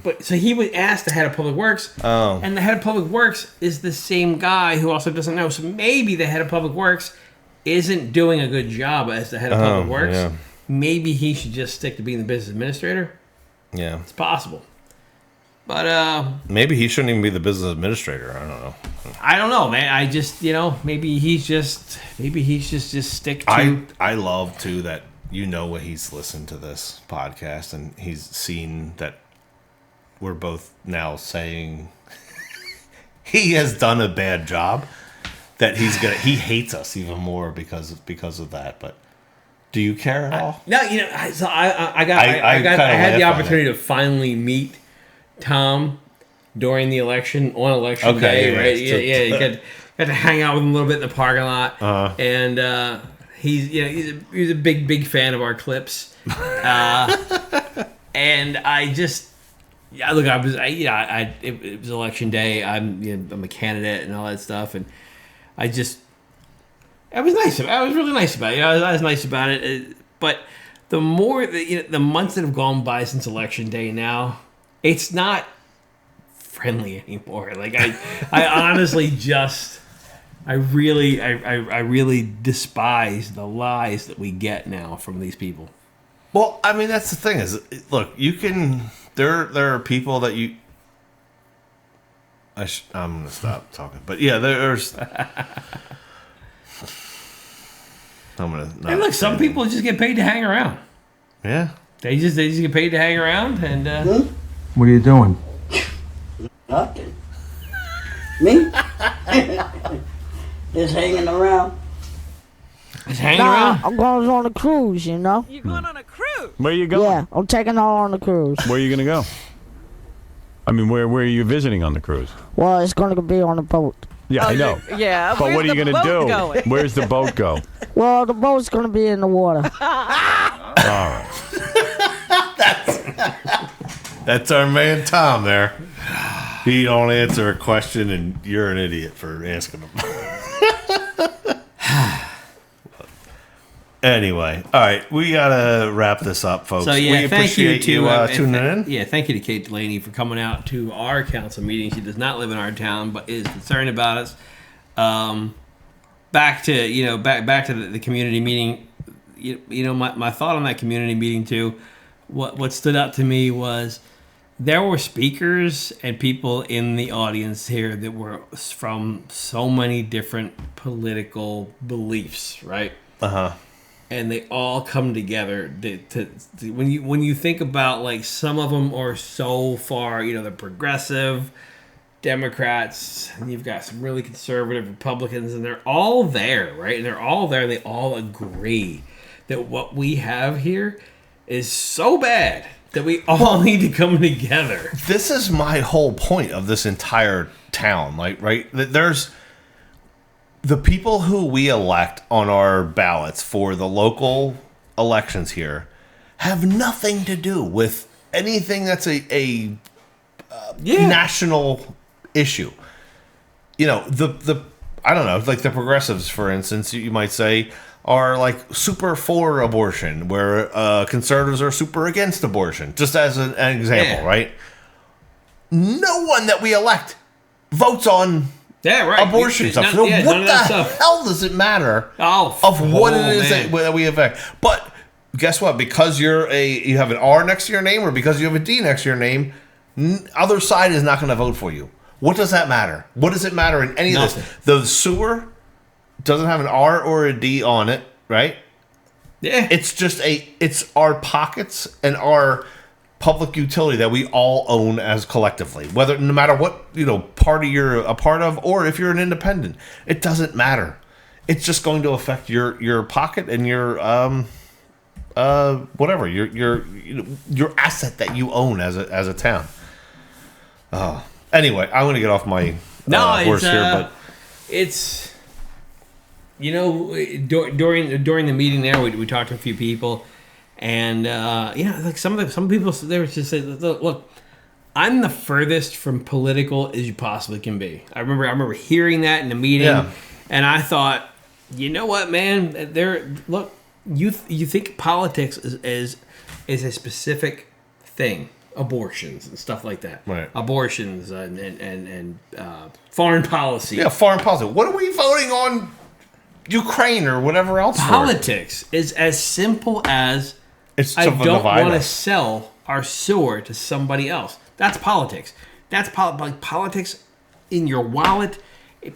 But so he would ask the head of Public Works. Oh. And the head of Public Works is the same guy who also doesn't know. So maybe the head of Public Works isn't doing a good job as the head of Public Works. Yeah. Maybe he should just stick to being the business administrator. Yeah, it's possible. But maybe he shouldn't even be the business administrator. I don't know, man. I just maybe he's just stick to. I love too that when he's listened to this podcast and he's seen that we're both now saying he has done a bad job, that he hates us even more because of that. But do you care at all? No, I had the opportunity to finally meet Tom during the election on election day, right? Yeah, you got to hang out with him a little bit in the parking lot, and he's a big fan of our clips, and I just it was election day. I'm a candidate and all that stuff, and it was nice. I was really nice about it. I was nice about it, but the more the months that have gone by since election day now. It's not friendly anymore. Like I honestly I really despise the lies that we get now from these people. Well, I mean, that's the thing is, look, there are people that I'm going to stop talking, but yeah, there's, I'm going to, and look, some people just get paid to hang around. Yeah. They just get paid to hang around and, What are you doing? Nothing. Me? Just hanging around. Just hanging around? I'm going on a cruise, You're going on a cruise? Where are you going? Yeah, I'm taking her on a cruise. Where are you going to go? I mean, where are you visiting on the cruise? Well, it's going to be on a boat. Yeah, I know. Yeah, but what are you going to do? Going? Where's the boat go? Well, the boat's going to be in the water. All right. That's our man Tom there. He don't answer a question, and you're an idiot for asking him. Anyway, all right, we gotta wrap this up, folks. So yeah, we thank you appreciate to tuning in. Yeah, thank you to Kate Delaney for coming out to our council meeting. She does not live in our town, but is concerned about us. Back to the community meeting. My thought on that community meeting too. What stood out to me was there were speakers and people in the audience here that were from so many different political beliefs, right? And they all come together to when you think about, like, some of them are so far, the progressive Democrats, and you've got some really conservative Republicans, and they're all there, right? And they're all there, and they all agree that what we have here is so bad that we all need to come together. This is my whole point of this entire town, like, right? There's the people who we elect on our ballots for the local elections here have nothing to do with anything that's a national issue. The I don't know, like the progressives, for instance, you might say, are like super for abortion, where conservatives are super against abortion, just as an example, right? No one that we elect votes on abortion stuff. So what the hell does it matter of what it is that we affect? But guess what? Because you have an R next to your name, or because you have a D next to your name, other side is not going to vote for you. What does that matter? What does it matter in any of this? The sewer doesn't have an R or a D on it, right? Yeah. It's just it's our pockets and our public utility that we all own as collectively. No matter what, party you're a part of, or if you're an independent, it doesn't matter. It's just going to affect your pocket and your whatever, your asset that you own as a town. Oh. Anyway, I'm going to get off my horse here, but it's during the meeting there, we talked to a few people, and like some people, they were just saying, look, I'm the furthest from political as you possibly can be. I remember hearing that in the meeting, and I thought, you know what, man, you think politics is a specific thing. Abortions and stuff like that. Right. Abortions and foreign policy. Yeah, foreign policy. What are we voting on? Ukraine or whatever else? Politics is as simple as I don't want to sell our sewer to somebody else. That's politics. That's politics in your wallet.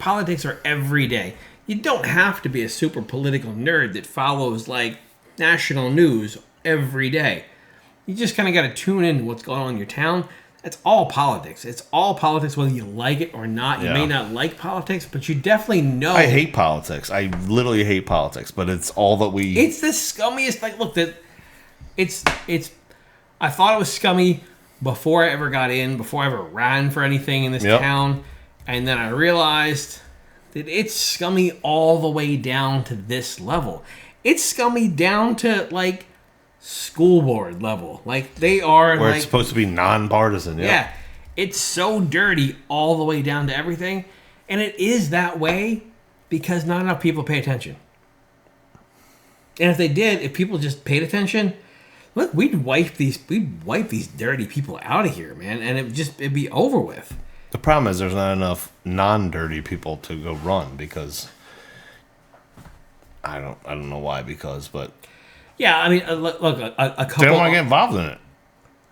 Politics are every day. You don't have to be a super political nerd that follows like national news every day. You just kind of got to tune in to what's going on in your town. That's all politics. It's all politics, whether you like it or not. You may not like politics, but you definitely know. I hate politics. I literally hate politics, but it's all that we... It's the scummiest... Like, look, it's... I thought it was scummy before I ever got in, before I ever ran for anything in this town. And then I realized that it's scummy all the way down to this level. It's scummy down to, like... school board level. Like they are where it's supposed to be nonpartisan. Yeah, it's so dirty all the way down to everything, and it is that way because not enough people pay attention. And if they did, if people just paid attention, look, we'd wipe these dirty people out of here, man, and it'd be over with. The problem is there's not enough non-dirty people to go run because I don't know why but. Yeah, I mean, look, a couple. They don't want to get involved in it.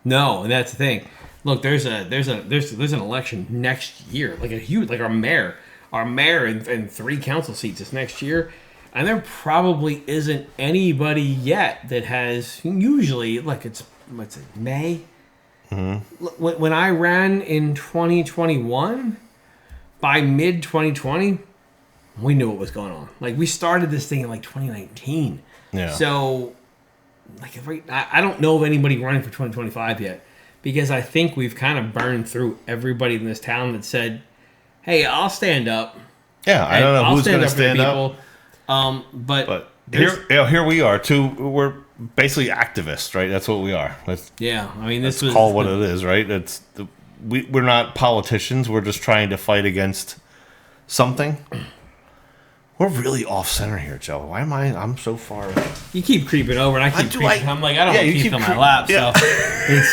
No, and that's the thing. Look, there's an election next year, like a huge, like our mayor and 3 council seats this next year, and there probably isn't anybody yet that has. Usually, like it's May. Mm-hmm. When I ran in 2021, by mid 2020, we knew what was going on. Like we started this thing in like 2019. Yeah. So, like, I don't know of anybody running for 2025 yet, because I think we've kind of burned through everybody in this town that said, "Hey, I'll stand up." Yeah, I don't know who's going to stand up. But here we are too. We're basically activists, right? That's what we are. I mean, let's call what it is, right? We're not politicians. We're just trying to fight against something. We're really off center here, Joe. Why am I'm so far? You keep creeping over, and I keep creeping. I'm like, I don't want to keep on my lap, so it's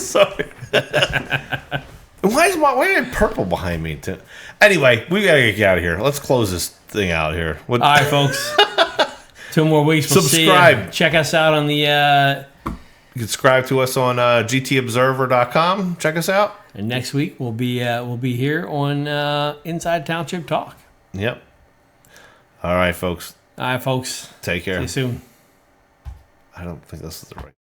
sorry. Why is my purple behind me? Anyway, we gotta get out of here. Let's close this thing out here. All right, folks. 2 more weeks. We'll subscribe. See check us out on the. You can subscribe to us on gtobserver.com. Check us out. And next week we'll be here on Inside Township Talk. Yep. All right, folks. Take care. See you soon. I don't think this is the right.